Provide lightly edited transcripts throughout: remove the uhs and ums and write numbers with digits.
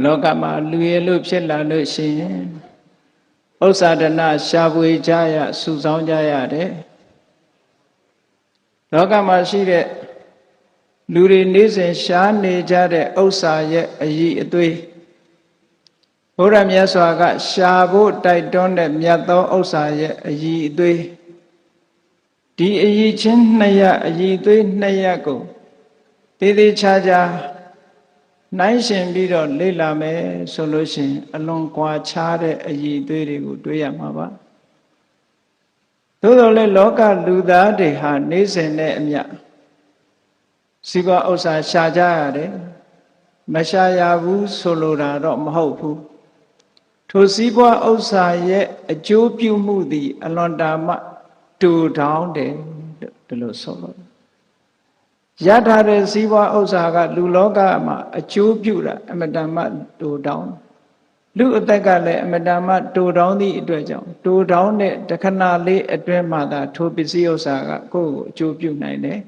လောကမှာလူရလို့ဖြစ်လာလို့ရှိရင်ဥစ္စာဒနာရှာဖွေကြရစုဆောင်းကြရတယ်လောကမှာရှိတဲ့လူတွေနေ့စဉ်ရှားနေကြတဲ့ဥစ္စာရဲ့အည်အသွေးဘုရားမြတ်စွာကရှာဖို့တိုက်တွန်းတဲ့မြတ်သောဥစ္စာရဲ့အည်အသွေးဒီအည်ချင်းနှစ်ရအည်သွေးနှစ်ရကိုသေးသေးချာချာနိုင်ရှင်ပြီးတော့လေ့လာမယ်ဆိုလို့ရှိရင်အလွန်ကွာခြားတဲ့အည်သွေးတွေကိုတွေ့ရမှာပါသို့တော်လည်းလောကလူသားတွေဟာနေ့စဉ်နဲ့အမျှစီးပွားဥစ္စာရှာကြရတယ်မရှာရဘူးဆိုလိုတာတော့မဟုတ်ဘူးထိုစီးပွားဥစ္စာရဲ့အကျိုးပြုမှုသည်အလွန်တာမှတူတောင်းတယ်ဒီလိုဆိုလို့ရထားတဲ့စီးပွားဥစ္စာကလူလောကမှာအကျိုးပြုတာအမတန်မှတူတောင်းလူအသက်ကလည်းအမတန်မှတူတောင်းသည့်အတွက်ကြောင့်တူတောင်းတဲ့တခဏလေးအတွင်းမှာသာထိုပစ္စည်းဥစ္စာကကိုယ့်ကိုအကျိုးပြုနိုင်တယ်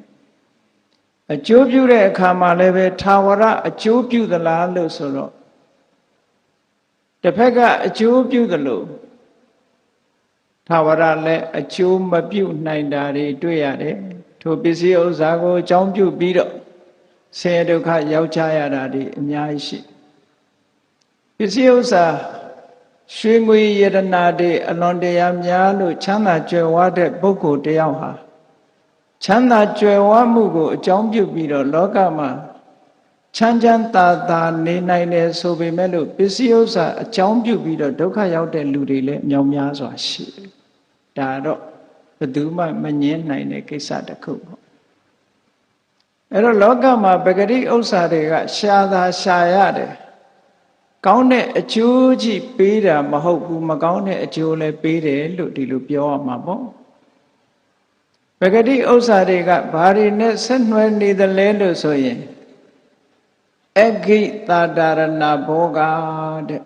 အကျိုးပြုတဲ့အခါမှာလည်းပဲထာဝရအကျိုးပြုသလားလို့ဆိုတော့တစ်ဖက်ကအကျိုးပြုသလိုထာဝရလည်းအကျိုးမပြုနိုင်တာတွေတွေ့ရတယ်ထိုပစ္စည်းဥစ္စာကိုအကြောင်းပြုပြီးတော့ဆင်းရဲဒုက္ခရောက်ကြရတာတွေအများကြီးရှိပစ္စည်းဥစ္စာရွှေငွေယတနာတွေအလွန်တရာများလို့ချမ်းသာကြွယ်ဝတဲ့ပုဂ္ဂိုလ်တယောက်ဟာချမ်းသာကြွယ်ဝမှုကိုအကြောင်းပြုပြီးတော့လောကမှာချမ်းချမ်းသာသာနေနိုင်တယ်ဆိုပေမဲ့လို့ပစ္စည်းဥစ္စာအကြောင်းပြုပြီးတော့ဒုက္ခရောက်တဲ့လူတွေလည်းမြောက်များစွာရှိတယ်။ဒါတော့ဘယ်သူမှမငြင်းနိုင်တဲ့ကိစ္စတစ်ခုပေါ့။အဲ့တော့လောကမှာပဂတိဥစ္စာတွေကရှာသာရှာရတယ်။ကောင်းတဲ့အကျိုးကြီးပေးတာမဟုတ်ဘူးမကောင်းတဲ့အကျိုးလည်းပေးတယ်လို့ဒီလိုပြောရမှာပေါ့။ပဂတိဥစ္စာတွေကဘာတွေနဲ့ဆက်နွယ်နေသလဲလို့ဆိုရင်အဂိတာတာရဏဘောဂတဲ့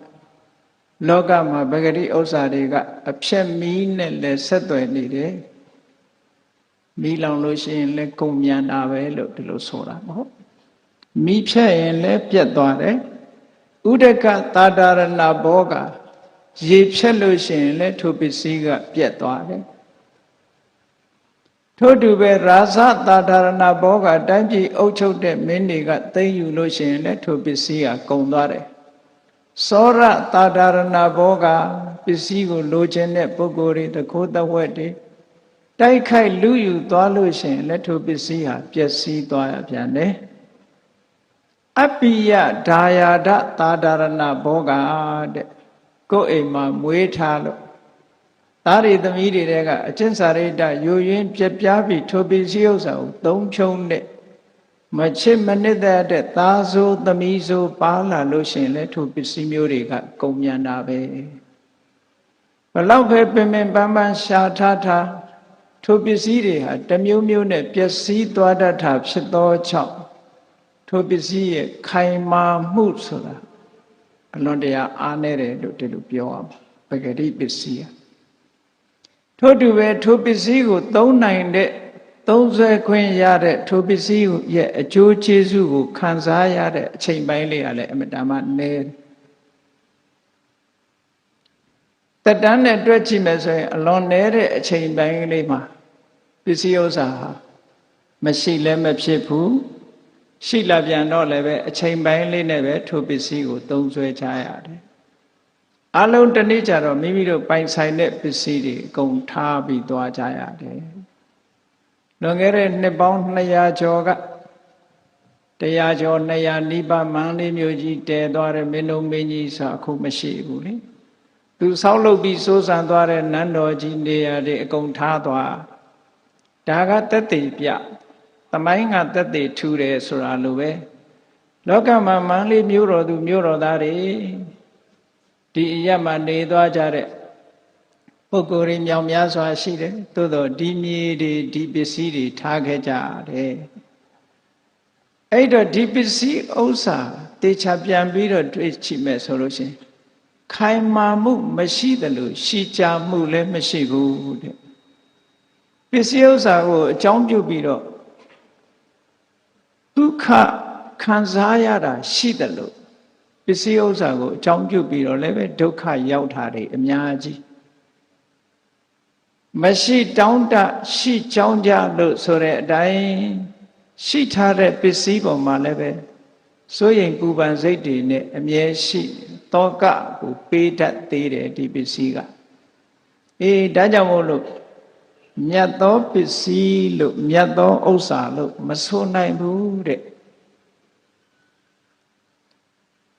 လောကမှာပဂတိဥစ္စာတွေကအဖြက်မီးနဲ့လည်းဆက်သွယ်နေတယ်မီးလောင်လို့ရှိရင်လည်းကုန်မြန်တာပဲလို့ဒီလိုဆိုတာမဟုတ်မီးဖြက်ရင်လည်းပြတ်သွားတယ်ဥဒကတာတာရဏဘောဂရေဖြက်လို့ရှိရင်လည်းထိုပစ္စည်းကပြတ်သွားတယ်ထို့တူပဲရာဇတာတာရဏဘောဂတိုင်းပြည်အုပ်ချုပ်တဲ့မင်းတွေကသိမ်းယူလို့ရှိရင်လည်းထိုပစ္စည်းကကုန်သွားတယ်သောရတာတာရဏဘောဂပစ္စည်းကိုလိုချင်တဲ့ပုဂ္ဂိုလ်တွေတခိုးတဝက်တွေတိုက်ခိုက်လူယူသွားလို့ရှိရင်လည်းထိုပစ္စည်းဟာပျက်စီးသွားရပြန်တယ်အပိယဒါယာဒတာတာရဏဘောဂတဲ့ကိုယ်အိမ်မှာမွေးထားလို့သားတွေသမီးတွေကအကျင့်စာရိတ္တယိုယွင်းပြပြပြီးထိုပစ္စည်းဥစ္စာကိုသုံးဖြုံတဲ့မချစ်မနစ်တဲ့သားဆိုသမီးဆိုပါလာလို့ရှိရင်လည်းထိုပစ္စည်းမျိုးတွေကကုန်မြန်တာပဲဘလောက်ပဲပင်ပင်ပန်းပန်းရှာထားထိုပစ္စည်းတွေဟာတမျိုးမျိုးနဲ့ပျက်စီးသွားတတ်တာဖြစ်သောကြောင့်ထိုပစ္စည်းရဲ့ခိုင်မာမှုဆိုတာအလွန်တရာအားနည်းတယ်လို့ဒီလိုပြောရမှာပဂတိပစ္စည်းထို့တူပဲထိုပစ္စည်းကိုသုံးနိုင်တဲ့သုံးဆွဲခွင့်ရတဲ့ထိုပစ္စည်းရဲ့အကျိုးကျေးဇူးကိုခံစားရတဲ့အချိန်ပိုင်းလေးကလည်းအမတန်မှနည်းတက်တန်းနဲ့တွက်ကြည့်မယ်ဆိုရင်အလွန်နည်းတဲ့အချိန်ပိုင်းလေးမှာပစ္စည်းဥစ္စာဟာမရှိလည်းမဖြစ်ဘူးရှိလာပြန်တော့လည်းပဲအချိန်ပိုင်းလေးနဲ့ပဲထိုပစ္စည်းကိုသုံးဆွဲချရတယ်အလုံးတစ်နေ့ကျတော့မိမိတို့ပိုင်ဆိုင်တဲ့ပစ္စည်းတွေအကုန်ထားပြီးသွားကြရတယ်လွန်ခဲ့တဲ့နှစ်ပေါင်း200ကျော်က100ကျော်200နီးပါးမန္တလေးမြို့ကြီးတည်သွားတဲ့မင်းတို့မင်းကြီးဆိုအခုမရှိဘူးလေသူဆောက်လုပ်ပြီးစိုးစံသွားတဲ့နန်းတော်ကြီးနေရာတွေအကုန်ထားသွားဒါကသက်သေပြသမိုင်းကသက်သေထူတယ်ဆိုတာလိုပဲလောကမှာမန္တလေးမြို့တော်သူမြို့တော်သားတွေဒီအရက်မှာနေသွားကြတဲ့ပုဂ္ဂိုလ်တွေမြောင်များစွာရှိတယ်သို့တော့ဒီမြေတွေဒီပစ္စည်းတွေထားခဲ့ကြတယ်အဲ့တော့ဒီပစ္စည်းဥစ္စာတေချာပြန်ပြီးတော့တွေ့ချိမဲ့ဆိုလို့ရှိရင်ခိုင်မာမှုမရှိသလိုရှိကြမှုလည်းမရှိဘူးတဲ့ပစ္စည်းဥစ္စာကိုအကြောင်းပြုပြီးတော့ဒုက္ခခံစားရတာရှိတယ်လို့ ပစ္စည်းဥစ္စာကိုအကြောင်းပြုပြီးတော့လည်းပဲဒုက္ခရောက်တာတွေအများကြီးမရှိတောင်းတရှိကြောင်းကြလို့ဆိုတဲ့အတိုင်းရှိထားတဲ့ပစ္စည်းပေါ်မှာလည်းပဲစိုးရိမ်ပူပန်စိတ်တွေနဲ့အမြဲရှိတောကကိုပေးတတ်သေးတယ်ဒီပစ္စည်းကဒါကြောင့်မို့လို့မြတ်သောပစ္စည်းလို့မြတ်သောဥစ္စာလို့မဆိုနိုင်ဘူးတဲ့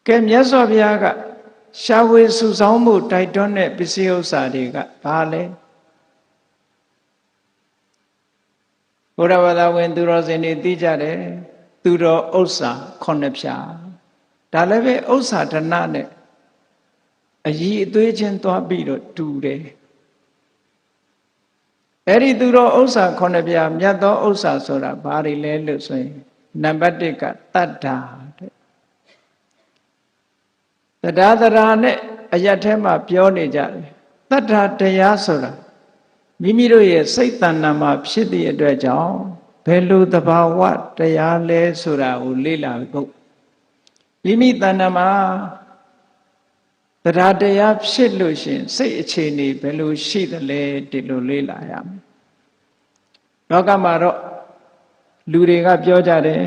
ကဲမြတ်စွာဘုရားကရှားဝေစုဆောင်းမှုတိုက်တွန်းတဲ့ပစ္စည်းဥစ္စာတွေကဘာလဲဘုရားဘာသာဝင်သူတော်စင်တွေသိကြတယ်သူတော်ဥစ္စာ9ဖြာဒါလည်းပဲဥစ္စာဓနနဲ့အည်အသွေးချင်းသွားပြီးတော့တူတယ်အဲ့ဒီသူတော်ဥစ္စာ9ဖြာမြတ်သောဥစ္စာဆိုတာဘာတွေလဲလို့ဆိုရင်နံပါတ်1ကတတ္တာတဲ့တရားနဲ့အရတ်ထဲမှာပြောနေကြတယ်တတ္တာတရားဆိုတာမိမိတို့ရဲ့စိတ်တဏ္ဍာမှာဖြစ်သည့်အတွက်ကြောင့်ဘယ်လိုသဘာဝတရားလဲဆိုတာကိုလေ့လာဖို့မိမိတဏ္ဍာမှာတရားဖြစ်လို့ရှင်စိတ်အခြေအနေဘယ်လိုရှိသလဲဒီလိုလေ့လာရမယ်လောကမှာတော့လူတွေကပြောကြတယ်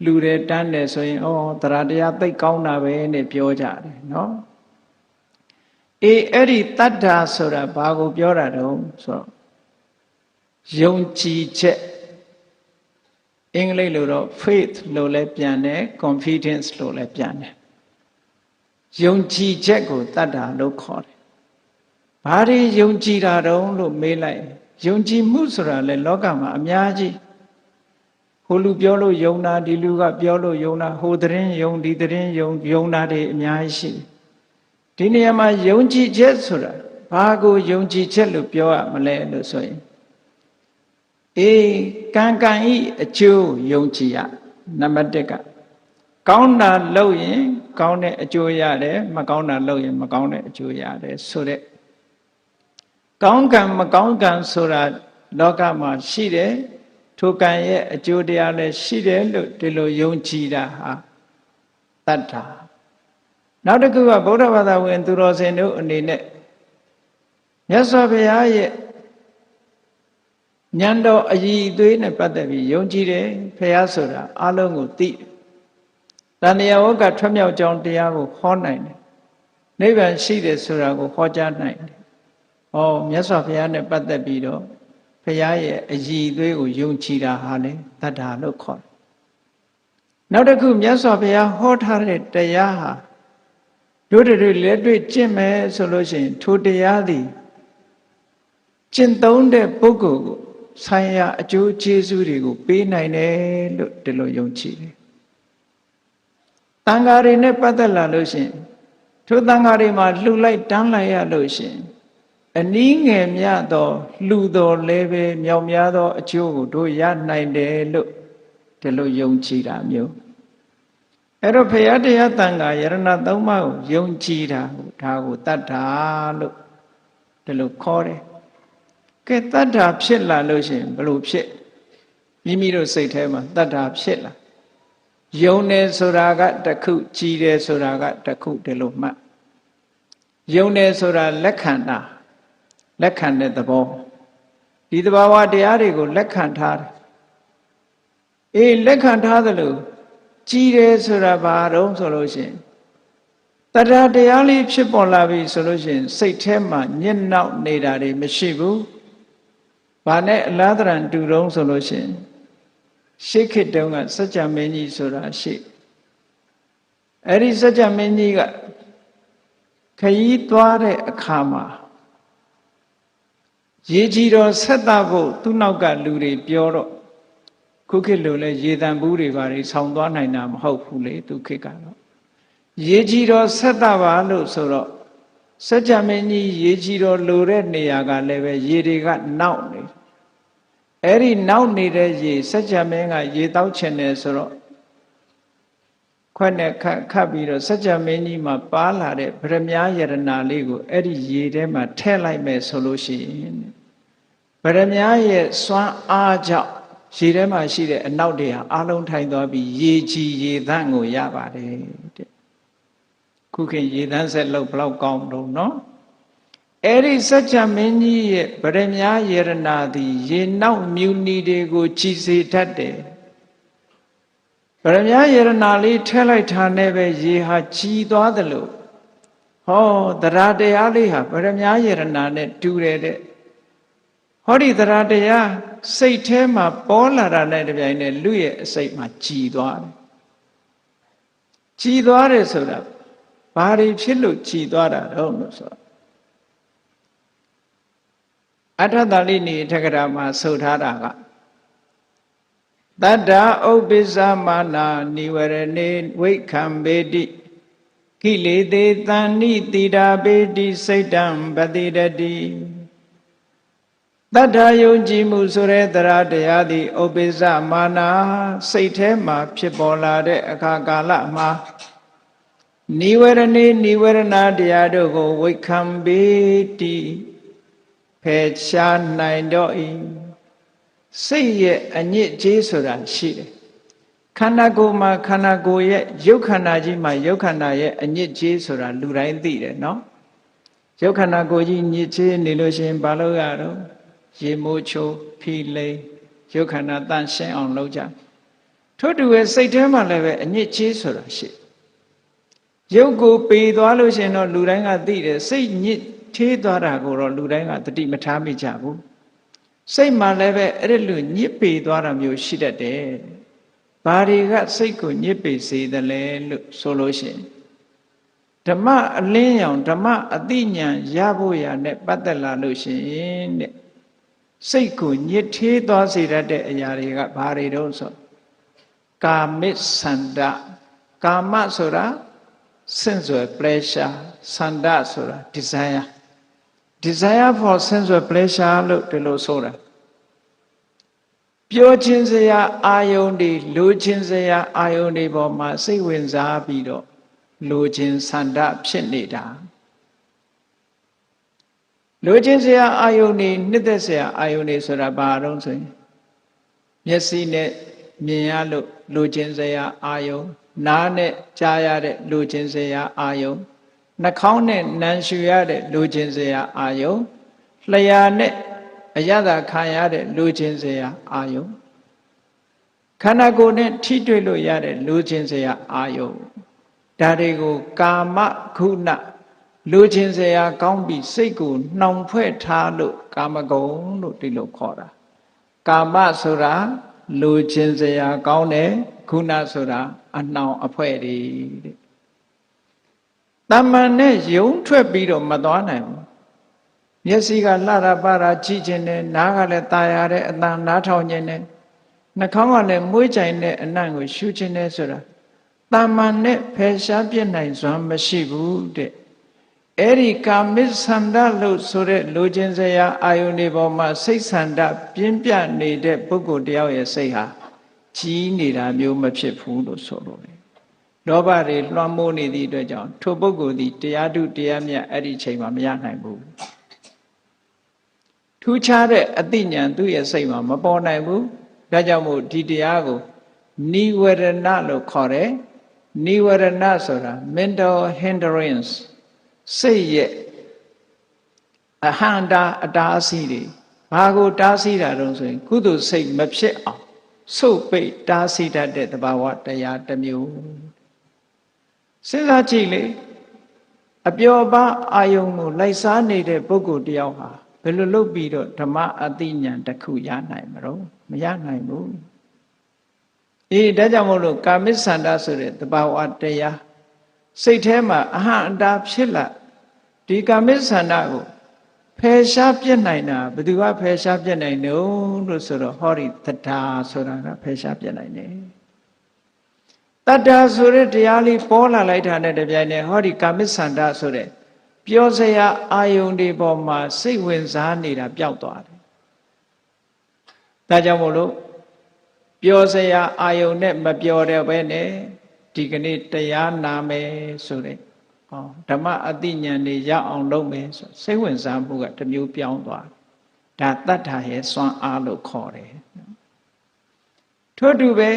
လူတွေတန်းတယ်ဆိုရင်တရားသိကောင်းတာပဲနဲ့ပြောကြတယ်နော်အဲ့ဒီတတ္တာဆိုတာဘာကိုပြောတာတုံးဆိုတော့ယုံကြည်ချက်အင်္ဂလိပ်လိုတော့ faith လို့လည်းပြန်တယ် confidence လို့လည်းပြန်တယ်ယုံကြည်ချက်ကိုတတ္တာလို့ခေါ်တယ်ဘာတွေယုံကြည်တာတုံးလို့မေးလိုက်ယုံကြည်မှုဆိုတာလေလောကမှာအများကြီးဟိုလူပြောလို့ယုံတာဒီလူကပြောလို့ယုံတာဟိုသတင်းယုံဒီသတင်းယုံတာတွေအများကြီးရှိတယ်ဒီနေရာမှာယုံကြည်ချက်ဆိုတာဘာကိုယုံကြည်ချက်လို့ပြောရမလဲလို့ဆိုရင်ကံကံဤအကျိုးယုံကြည်ရနံပါတ်1ကကောင်းတာလုပ်ရင်ကောင်းတဲ့အကျိုးရတယ်မကောင်းတာလုပ်ရင်မကောင်းတဲ့အကျိုးရတယ်ဆိုတဲ့ကောင်းကံမကောင်းကံဆိုတာလောကမှာရှိတယ်ထိုကံရဲ့အကျိုးတရားလည်းရှိတယ်လို့ဒီလိုယုံကြည်တာဟာတတ္တာနောက်တစ်ခုကဗုဒ္ဓဘာသာဝင်သူတော်စင်တို့အနေနဲ့မြတ်စွာဘုရားရဲ့ဉာဏ်တော်အည်အသွေးနဲ့ပတ်သက်ပြီးယုံကြည်တယ်ဘုရားဆိုတာအလုံးကိုသိတဏှာဝကထွက်မြောက်ကြောင်းတရားကိုဟောနိုင်တယ်နိဗ္ဗာန်ရှိတယ်ဆိုတာကိုဟောကြားနိုင်တယ်မြတ်စွာဘုရားနဲ့ပတ်သက်ပြီးတော့ဘုရားရဲ့အည်အသွေးကိုယုံကြည်တာဟာလေတတ္တာလို့ခေါ်တယ်နောက်တစ်ခုမြတ်စွာဘုရားဟောထားတဲ့တရားဟာတို့တွေလက်တွေ့ကျင့်မယ်ဆိုလို့ရှိရင်ထိုတရားသည်ကျင့်သုံးတဲ့ပုဂ္ဂိုလ်ကိုဆိုင်ရာအကျိုးကျေးဇူးတွေကိုပေးနိုင်တယ်လို့ဒီလိုယုံကြည်တယ်။တန်ဃာတွေနဲ့ပတ်သက်လာလို့ရှိရင်ထိုတန်ဃာတွေမှာလှူလိုက်တန်းလိုက်ရလို့ရှိရင်အနည်းငယ်မြတ်သောလှူတော်လည်းပဲမြောက်များသောအကျိုးကိုတို့ရနိုင်တယ်လို့ဒီလိုယုံကြည်တာမျိုးအဲ့တော့ဘုရားတရားတန်ခါယရဏသုံးပါးကိုယုံကြည်တာဒါကိုတတ္ထာလို့ဒီလိုခေါ်တယ်ကဲတတ္ထာဖြစ်လာလို့ရှိရင်ဘယ်လိုဖြစ်မိမိတို့စိတ်ထဲမှာတတ္ထာဖြစ်လာယုံတယ်ဆိုတာကတစ်ခုကြည်တယ်ဆိုတာကတစ်ခုဒီလိုမှတ်ယုံတယ်ဆိုတာလက်ခံတာလက်ခံတဲ့သဘောဒီသဘာဝတရားတွေကိုလက်ခံထားတယ်လက်ခံထားသလိုကြည်တယ်ဆိုတာဘာတော့ဆိုလို့ရှိရင်တရားတရားလေးဖြစ်ပေါ်လာပြီဆိုလို့ရှိရင်စိတ်ထဲမှာညစ်နောက်နေတာတွေမရှိဘူးဘာနဲ့အလားတရံတူတုံးဆိုလို့ရှိရင်ရှေးခေတ်တုန်းကစัจ जा မင်းကြီးဆိုတာရှိအဲ့ဒီစัจ जा မင်းကြီးကခရီးသွားတဲ့အခါမှာရေကြီးတော်ဆက်တာဖို့သူ့နောက်ကလူတွေပြောတော့ခုခေတ်လိုလဲရေတံဘူးတွေဘာတွေဆောင်းသွားနိုင်တာမဟုတ်ဘူးလေသူခေတ်ကတော့ရေကြီးတော်ဆက်တာပါလို့ဆိုတော့စัจ जा မင်းကြီးရေကြီးတော်လိုတဲ့နေရာကလည်းပဲရေတွေကနောက်နေအဲ့ဒီနောက်နေတဲ့ရေစัจ जा မင်းကရေတောက်ချင်တယ်ဆိုတော့ခွက်နဲ့ခတ်ပြီးတော့စัจ जा မင်းကြီးမှာပါလာတဲ့ဗရမ ्या ယရနာလေးကိုအဲ့ဒီရေထဲမှာထည့်လိုက်မယ်ဆိုလို့ရှိရင်ဗရမ ्या ရဲ့စွမ်းအားကြောင့်ရေထဲမှာရှိတဲ့အနောက်တွေဟာအလုံးထိုင်သွားပြီးရေကြည်ရေသန့်ကိုရပါတယ်တဲ့ ခုခင်ရေသန်းဆက်လို့ဘလောက်ကောင်းတော့နော်အဲ့ဒီစัจ जा မင်းကြီးရဲ့ဗရမ ्या ယေရနာသည်ရေနောက်မြူနီတွေကိုကြည်စေတတ်တယ်ဗရမ ्या ယေရနာလေးထည့်လိုက်တာနဲ့ပဲရေဟာကြည်သွားတယ်လို့ဟောတရားတရားလေးဟာဗရမ ्या ယေရနာနဲ့တူတယ်တဲ့ဟောဒီတရားတရားစိတ်ထဲမှာပေါ်လာတာနဲ့တပြိုင်နက်လူရဲ့အစိတ်မှာကြည်သွားတယ်ကြည်သွားတယ်ဆိုတာဘာတွေဖြစ်လို့ကြည်သွားတာတော့လို့ဆိုအထတလိနိထက္ကရာမှာဆိုထားတာကတတ္တာဥပ္ပိသမာနာနိဝရဏေဝိခံပေတိကိလေသေတဏ္ဏိတိတာပေတိစိတ်တံပတိရတိတတ္ထာယုံကြည်မှုဆိုတဲ့တရားတရားသည်ဥပ္ပိသမာနာစိတ်ထဲမှာဖြစ်ပေါ်လာတဲ့အခါကာလမှာနိဝရဏေနိဝရဏတရားတို့ကိုဝိခံပေတိဖယ်ရှားနိုင်တော့၏စိတ်ရဲ့အညစ်အကြေးဆိုတာရှိတယ်ခန္ဓာကိုယ်မှာခန္ဓာကိုယ်ရဲ့ရုပ်ခန္ဓာကြီးမှာရုပ်ခန္ဓာရဲ့အညစ်အကြေးဆိုတာလူတိုင်းသိတယ်နော်ရုပ်ခန္ဓာကိုယ်ကြီးညစ်ကြေးနေလို့ရှိရင်ဘာလို့ရတော့ရေမိုးချိုးဖိလိမ်ရုပ်ခန္ဓာတန့်ရှင်းအောင်လုပ်ကြထို့တူရဲ့စိတ်ထဲမှာလည်းပဲအညစ်အကြေးဆိုတာရှိရုပ်ကိုပေသွားလို့ရှိရင်တော့လူတိုင်းကသိတယ်စိတ်ညစ်သေးသွားတာကိုတော့လူတိုင်းကတတိမထားမိကြဘူးစိတ်မှာလည်းပဲအဲ့ဒီလိုညစ်ပေသွားတာမျိုးရှိတတ်တယ်ဘာတွေကစိတ်ကိုညစ်ပေစေသလဲလို့ဆိုလို့ရှိရင်ဓမ္မအလင်းရောင်ဓမ္မအသိဉာဏ်ရဖို့ရနဲ့ပတ်သက်လာလို့ရှိရင်တဲ့စိတ်ကိုညစ်သေးသွားစေတတ်တဲ့အရာတွေကဘာတွေတော့ဆိုကာမိသန္တကာမဆိုတာ sensual pleasure သန္တဆိုတာ desire for sensual pleasure လို့ဒီလိုဆိုတာပြောခြင်းစရာအာယုန်တွေလိုခြင်းစရာအာယုန်တွေပေါ်မှာစိတ်ဝင်စားပြီးတော့လိုခြင်းသန္တဖြစ်နေတာလိုခြင်းစရာအာယုန်တွေနှစ်သက်စရာအာယုန်တွေဆိုတာဘာတော့ဆိုရင်မျက်စိနဲ့မြင်ရလို့လိုခြင်းစရာအာယုန်နားနဲ့ကြားရတဲ့လိုခြင်းစရာအာယုန်နှာခေါင်းနဲ့နံရှူရတဲ့လိုခြင်းစရာအာယုန်လျှာနဲ့အရသာခံရတဲ့လိုခြင်းစရာအာယုန်ခန္ဓာကိုယ်နဲ့ထိတွေ့လို့ရတဲ့လိုခြင်းစရာအာယုန်ဒါတွေကိုကာမခုနလိုခြင်းစရာကောင်းပြီးစိတ်ကိုနှောင်ဖွဲ့ထားလို့ကာမဂုဏ်လို့ဒီလိုခေါ်တာကာမဆိုတာလိုခြင်းစရာကောင်းတယ်ခုနဆိုတာအနှောင်အဖွဲ့တွေတဲ့တမန်နဲ့ယုံထွက်ပြီးတော့မသွားနိုင်ဘူးမျက်စိကလှတာပါတာကြည့်ခြင်းနဲ့နားကလည်းตาရတဲ့အတန်နားထောင်ခြင်းနဲ့နှာခေါင်းကလည်းမွေးကြိုင်တဲ့အနံ့ကိုရှုခြင်းနဲ့ဆိုတာတမန်နဲ့ဖယ်ရှားပြစ်နိုင်စွမ်းမရှိဘူးတဲ့အဲ့ဒီကာမိသန္တလို့ဆိုတဲ့လိုချင်စရာအာယုန်တွေပေါ်မှာစိတ်ဆန္ဒပြင်းပြနေတဲ့ပုဂ္ဂိုလ်တယောက်ရဲ့စိတ်ဟာကြီးနေတာမျိုးမဖြစ်ဘူးလို့ဆိုလို့လေလောဘတွေလွှမ်းမိုးနေသည့်အတွက်ကြောင့်ထိုပုဂ္ဂိုလ်သည်တရားထုတရားမြတ်အဲ့ဒီချိန်မှာမရနိုင်ဘူးထူးခြားတဲ့အသိဉာဏ်သူ့ရဲ့စိတ်မှာမပေါ်နိုင်ဘူးဒါကြောင့်မို့ဒီတရားကိုနိဝရဏလို့ခေါ်တယ်နိဝရဏဆိုတာ mental hindrance စိတ်ရဲ့အဟန္တာအတားအဆီးတွေဘာကိုတားဆီးတာတုံးဆိုရင်ကုသိုလ်စိတ်မဖြစ်အောင်ဆုတ်ပိတ်တားဆီးတတ်တဲ့သဘာဝတရားတစ်မျိုးစဉ်းစားကြည့်လေအပျော်ပါအာယုံကိုလိုက်စားနေတဲ့ပုဂ္ဂိုလ်တယောက်ဟာဘယ်လိုလုပ်ပြီးတော့ဓမ္မအသိဉာဏ်တစ်ခုရနိုင်မလို့မရနိုင်ဘူးဒါကြောင့်မို့လို့ကာမိသန္တာဆိုတဲ့သဘာဝတရားစိတ်ထဲမှာအဟံအတာဖြစ်လာဒီကာမိသန္တာကိုဖယ်ရှားပြစ်နိုင်တာဘယ်သူကဖယ်ရှားပြစ်နိုင်လို့ဆိုတော့ဟောဒီတတ္တာဆိုတာကဖယ်ရှားပြစ်နိုင်တယ်တတ္တာဆိုတဲ့တရားလေးပေါ်လာလိုက်တာနဲ့တပြိုင်နက်ဟောဒီကာမိသန္တာဆိုတဲ့ပြောစရာအာယုန်တွေပေါ်မှာစိတ်ဝင်စားနေတာပျောက်သွားတယ်ဒါကြောင့်မို့လို့ပြောစရာအာယုန်နဲ့မပြောတဲ့ဘဲနဲ့ဒီကနေ့တရားနာမယ်ဆိုတဲ့ဓမ္မအသိဉာဏ်တွေရအောင်လုပ်မယ်ဆိုစိတ်ဝင်စားမှုကတစ်မျိုးပြောင်းသွားဒါတတ္ထာရဲ့စွမ်းအားလို့ခေါ်တယ်ထို့တူပဲ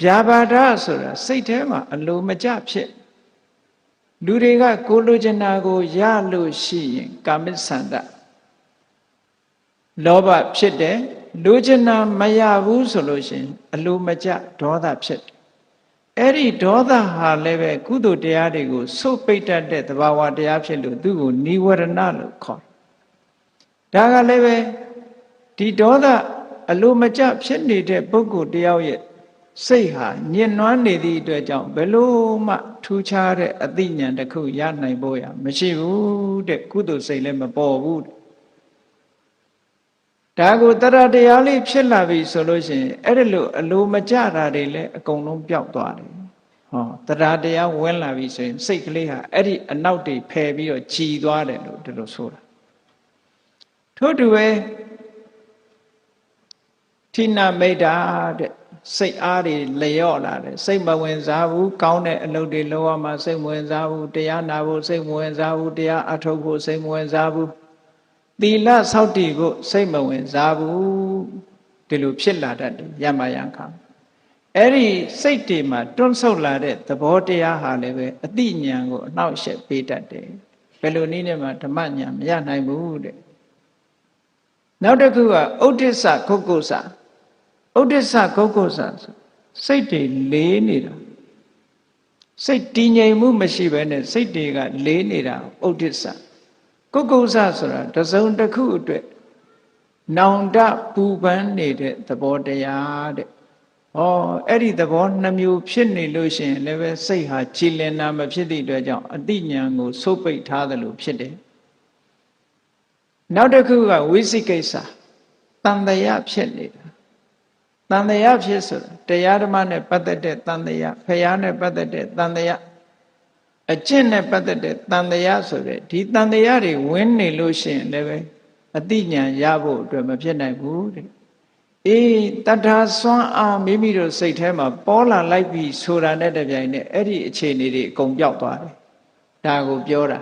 ဗျာပါဒဆိုတာစိတ်ထဲမှာအလိုမကျဖြစ် လူတွေကကိုလိုချင်တာကိုရလို့ရှိရင်ကာမိဆန္ဒလောဘဖြစ်တယ်လိုချင်တာမရဘူးဆိုလို့ရှိရင်အလိုမကျဒေါသဖြစ်တယ်အဲ့ဒီဒေါသဟာလည်းပဲကုသိုလ်တရားတွေကိုဆုတ်ပိတ်တတ်တဲ့သဘာဝတရားဖြစ်လို့သူ့ကိုနိဝရဏလို့ခေါ်တယ်ဒါကလည်းပဲဒီဒေါသအလိုမကျဖြစ်နေတဲ့ပုဂ္ဂိုလ်တယောက်ရဲ့စိတ်ဟာညှဉ်းနှွမ်းနေသည့်အတွက်ကြောင့်ဘယ်လို့မှထူးခြားတဲ့အသိဉာဏ်တစ်ခုရနိုင်ဖို့ရမရှိဘူးတဲ့ကုသိုလ်စိတ်လည်းမပေါ်ဘူးဒါကိုတရားတရားလေးဖြစ်လာပြီဆိုလို့ရှိရင်အဲ့ဒီလိုအလိုမကျတာတွေလည်းအကုန်လုံးပျောက်သွားတယ်ဟောတရားတရားဝင်လာပြီဆိုရင်စိတ်ကလေးဟာအဲ့ဒီအနောက်တွေဖယ်ပြီးတော့ကြည်သွားတယ်လို့ဒီလိုဆိုတာထို့တူပဲထိနာမိတ်တာတဲ့စိတ်အားတွေလျော့လာတယ်စိတ်မဝင်စားဘူးကောင်းတဲ့အလုပ်တွေလုပ်ရမှစိတ်မဝင်စားဘူးတရားနာဖို့စိတ်မဝင်စားဘူးတရားအထုတ်ဖို့စိတ်မဝင်စားဘူးသီလဆောက်တည်ဖို့စိတ်မဝင်စားဘူးဒီလိုဖြစ်လာတတ်တယ်ယမယံခါအဲ့ဒီစိတ်တွေမှာတွန့်ဆုတ်လာတဲ့သဘောတရားဟာလည်းပဲအတိညာဏ်ကိုအနှောက်အယှက်ပေးတတ်တယ်ဘယ်လိုနည်းနဲ့မှဓမ္မညာမရနိုင်ဘူးတဲ့နောက်တစ်ခုကဥဒ္ဒစ္စဂုက္ကုစဥဒ္ဒစ္စဂုက္ကုစစိတ်တွေလေးနေတာစိတ်တည်ငြိမ်မှုမရှိဘဲနဲ့စိတ်တွေကလေးနေတာဥဒ္ဒစ္စဂုက္ကုစဆိုတာတစုံတစ်ခုအတွက်နောင်တပူပန်းနေတဲ့သဘောတရားတဲ့ဩအဲ့ဒီသဘောနှမျိုးဖြစ်နေလို့ရှိရင်လည်းပဲစိတ်ဟာကြည်လင်တာမဖြစ်သည့်အတွက်ကြောင့်အတိညာဏ်ကိုဆုတ်ပိတ်ထားသလိုဖြစ်တယ်နောက်တစ်ခုကဝိသိကိစ္စတန်တရာဖြစ်နေတာတန်တရာဖြစ်ဆိုတာတရားဓမ္မနဲ့ပတ်သက်တဲ့တန်တရာဖရာနဲ့ပတ်သက်တဲ့တန်တရာအကျင့်နဲ့ပတ်သက်တဲ့တန်တရာဆိုတဲ့ဒီတန်တရာတွေဝင်နေလို့ရှိရင်လည်းပဲအတိညာဏ်ရဖို့အတွက်မဖြစ်နိုင်ဘူးတဲ့အေးတတ္ထာစွမ်းအားမိမိတို့စိတ်ထဲမှာပေါ်လာလိုက်ပြီဆိုတာနဲ့တပြိုင်နက်အဲ့ဒီအခြေအနေတွေအကုန်ပြောက်သွားတယ်ဒါကိုပြောတာ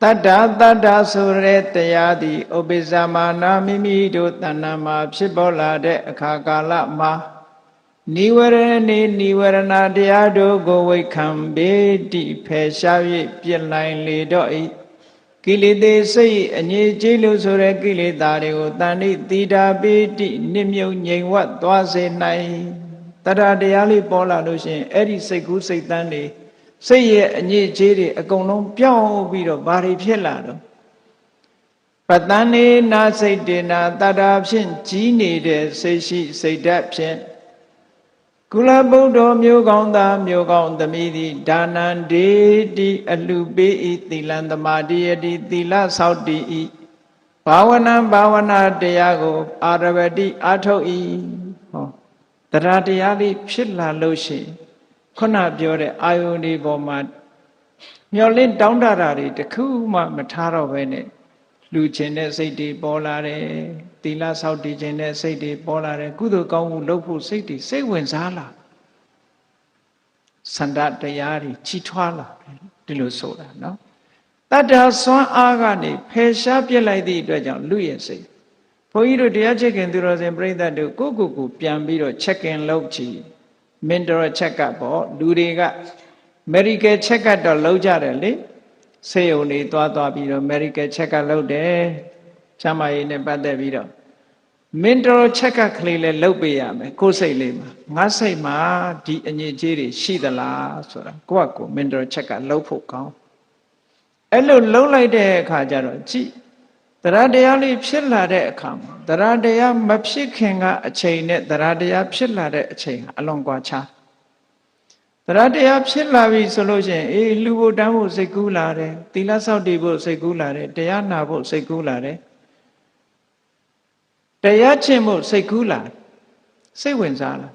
တတ္တာဆိုတဲ့တရားသည်ဥပ္ပဇာမာနာမိမိတို့တဏ္ဍာမှာဖြစ်ပေါ်လာတဲ့အခါကာလမှာနိဝရဏနိဝရဏတရားတို့ကိုဝိခံပေတိဖယ်ရှား၍ပြစ်လိုက်လေတော့ဤကိလေသာစိတ်အငြိကျေးလို့ဆိုတဲ့ကိလေသာတွေကိုတဏှိတိတာပေတိနစ်မြုပ်ငြိမ်ဝတ်သွားစေနိုင်တရားတရားလေးပေါ်လာလို့ရှိရင်အဲ့ဒီစိတ်ကူးစိတ်တန်းတွေစိတ်ရဲ့အညစ်အကြေးတွေအကုန်လုံးပြောင်းပြီးတော့ဘာတွေဖြစ်လာတော့ပတန်နေနာစိတ်တေနာတတ္တာဖြင့်ကြီးနေတဲ့စိတ်ရှိစိတ်ဓာတ်ဖြင့်ကုလဗုဒ္ဓမျိုးကောင်းသားမျိုးကောင်းသမီးသည်ဒါနံဒေတိအလှပေးဤသီလံသမာဓိယတိသီလဆောက်တည်ဤဘာဝနာတရားကိုအာရဝတိအာထုတ်ဤဟောတရားတရားလေးဖြစ်လာလို့ရှိရင်ခုနပြောတဲ့အာယုန်ဒီပေါ်မှာမျောလင့်တောင်းတတာတွေတခုမှမထားတော့ဘဲနဲ့လူချင်းတဲ့စိတ်တွေပေါ်လာတယ်သီလဆောက်တည်ခြင်းတဲ့စိတ်တွေပေါ်လာတယ်ကုသိုလ်ကောင်းမှုလုပ်ဖို့စိတ်တွေစိတ်ဝင်စားလာစန္ဒတရားတွေကြီးထွားလာဒီလိုဆိုတာနော်တတ္ထာစွမ်းအားကနေဖယ်ရှားပြစ်လိုက်သည့်အတွက်ကြောင့်လူရဲ့စိတ်ဘုန်းကြီးတို့တရားချက်ခင်သူတော်စင်ပြိဿတ်တို့ကိုပြန်ပြီးတော့ချက်ကင်လုပ်ကြည့်mental check up ပေါ့လူတွေက medical check up တော့လုပ်ကြတယ်လေဆေးရုံတွေသွားပြီးတော့ medical check up လုပ်တယ်ကျန်းမာရေးနဲ့ပတ်သက်ပြီးတော့ mental check up ကလေးလည်းလုပ်ပေးရမယ်ကိုယ်စိတ်လေးမှာငါစိတ်မှာဒီအညစ်အကြေးတွေရှိသလားဆိုတာကိုယ့်အကို mental check up လုပ်ဖို့ကောင်းအဲ့လိုလုပ်လိုက်တဲ့အခါကျတော့ကြည့်တရားတရားလေးဖြစ်လာတဲ့အခါမှာတရားတရားမဖြစ်ခင်ကအချိန်နဲ့တရားတရားဖြစ်လာတဲ့အချိန်ဟာအလွန်ကွာခြားတရားတရားဖြစ်လာပြီဆိုလို့ရှိရင်အေးလှူဖို့တန်းဖို့စိတ်ကူးလာတယ်သီလဆောက်တည်ဖို့စိတ်ကူးလာတယ်တရားနာဖို့စိတ်ကူးလာတယ်တရားကျင့်ဖို့စိတ်ကူးလာစိတ်ဝင်စားလာ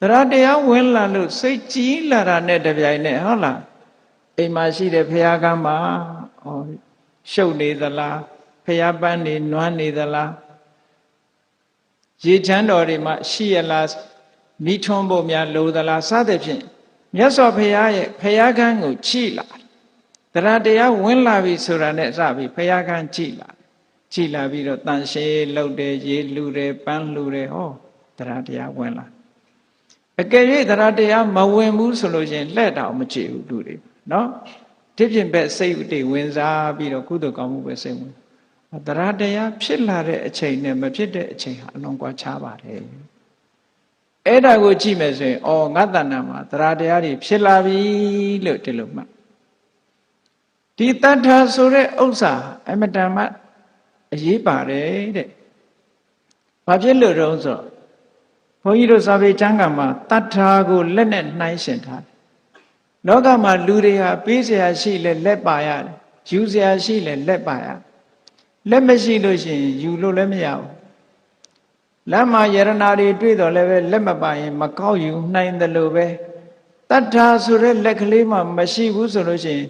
တရားတရားဝင်လာလို့စိတ်ကြီးလာတာနဲ့တပြိုင်နက်ဟုတ်လားအိမ်မှာရှိတဲ့ဘုရားကမ်းမှာရှုပ်နေသလားဖျားပန်းနေနွမ်းနေသလားရေချမ်းတော်တွေမှာရှိရလားမိထွန်းဖို့များလိုသလားစသဖြင့်မြတ်စွာဘုရားရဲ့ဖျားကမ်းကိုကြည်လာတရားတရားဝင်လာပြီဆိုတာနဲ့စပြီးဖျားကမ်းကြည်လာပြီးတော့တန်ရှင်းလှုပ်တယ်ရေလှူတယ်ပန်းလှူတယ်ဟောတရားတရားဝင်လာ အကယ်၍တရားတရားမဝင်ဘူးဆိုလို့ရှိရင်လှဲ့တောင်မကြည့်ဘူးလူတွေနော်ဒီပြင်ပဲစိတ်တွေဝင်စားပြီးတော့ကုသိုလ်ကောင်းမှုပဲစိတ်ဝင်တရားတရားဖြစ်လာတဲ့အချိန်နဲ့မဖြစ်တဲ့အချိန်ဟာအလွန်ကွာခြားပါတယ်အဲ့ဒါကိုကြည့်မယ်ဆိုရင်အော်ငါတဏ္ဍာမှာတရားတရားတွေဖြစ်လာပြီလို့ဒီလိုမှဒီတတ္ထာဆိုတဲ့ဥစ္စာအမတန်မှအရေးပါတယ်တဲ့ဘာဖြစ်လို့တုံးဆိုဘုန်းကြီးတို့စာပေကျမ်းဂန်မှာတတ္ထာကိုလက်နဲ့နှိုင်းရှင်ထားတယ်လောကမှာလူတွေဟာပေးเสียရှိလဲလက်ပါရတယ်ယူเสียရှိလဲလက်ပါရလက်မရှိလို့ရှိရင်ယူလို့လည်းမရဘူးလမ်းမှာယရနာတွေတွေ့တော့လည်းပဲလက်မပါရင်မကောက်ယူနိုင်တယ်လို့ပဲတတ္ထာဆိုတဲ့လက်ကလေးမှမရှိဘူးဆိုလို့ရှိရင်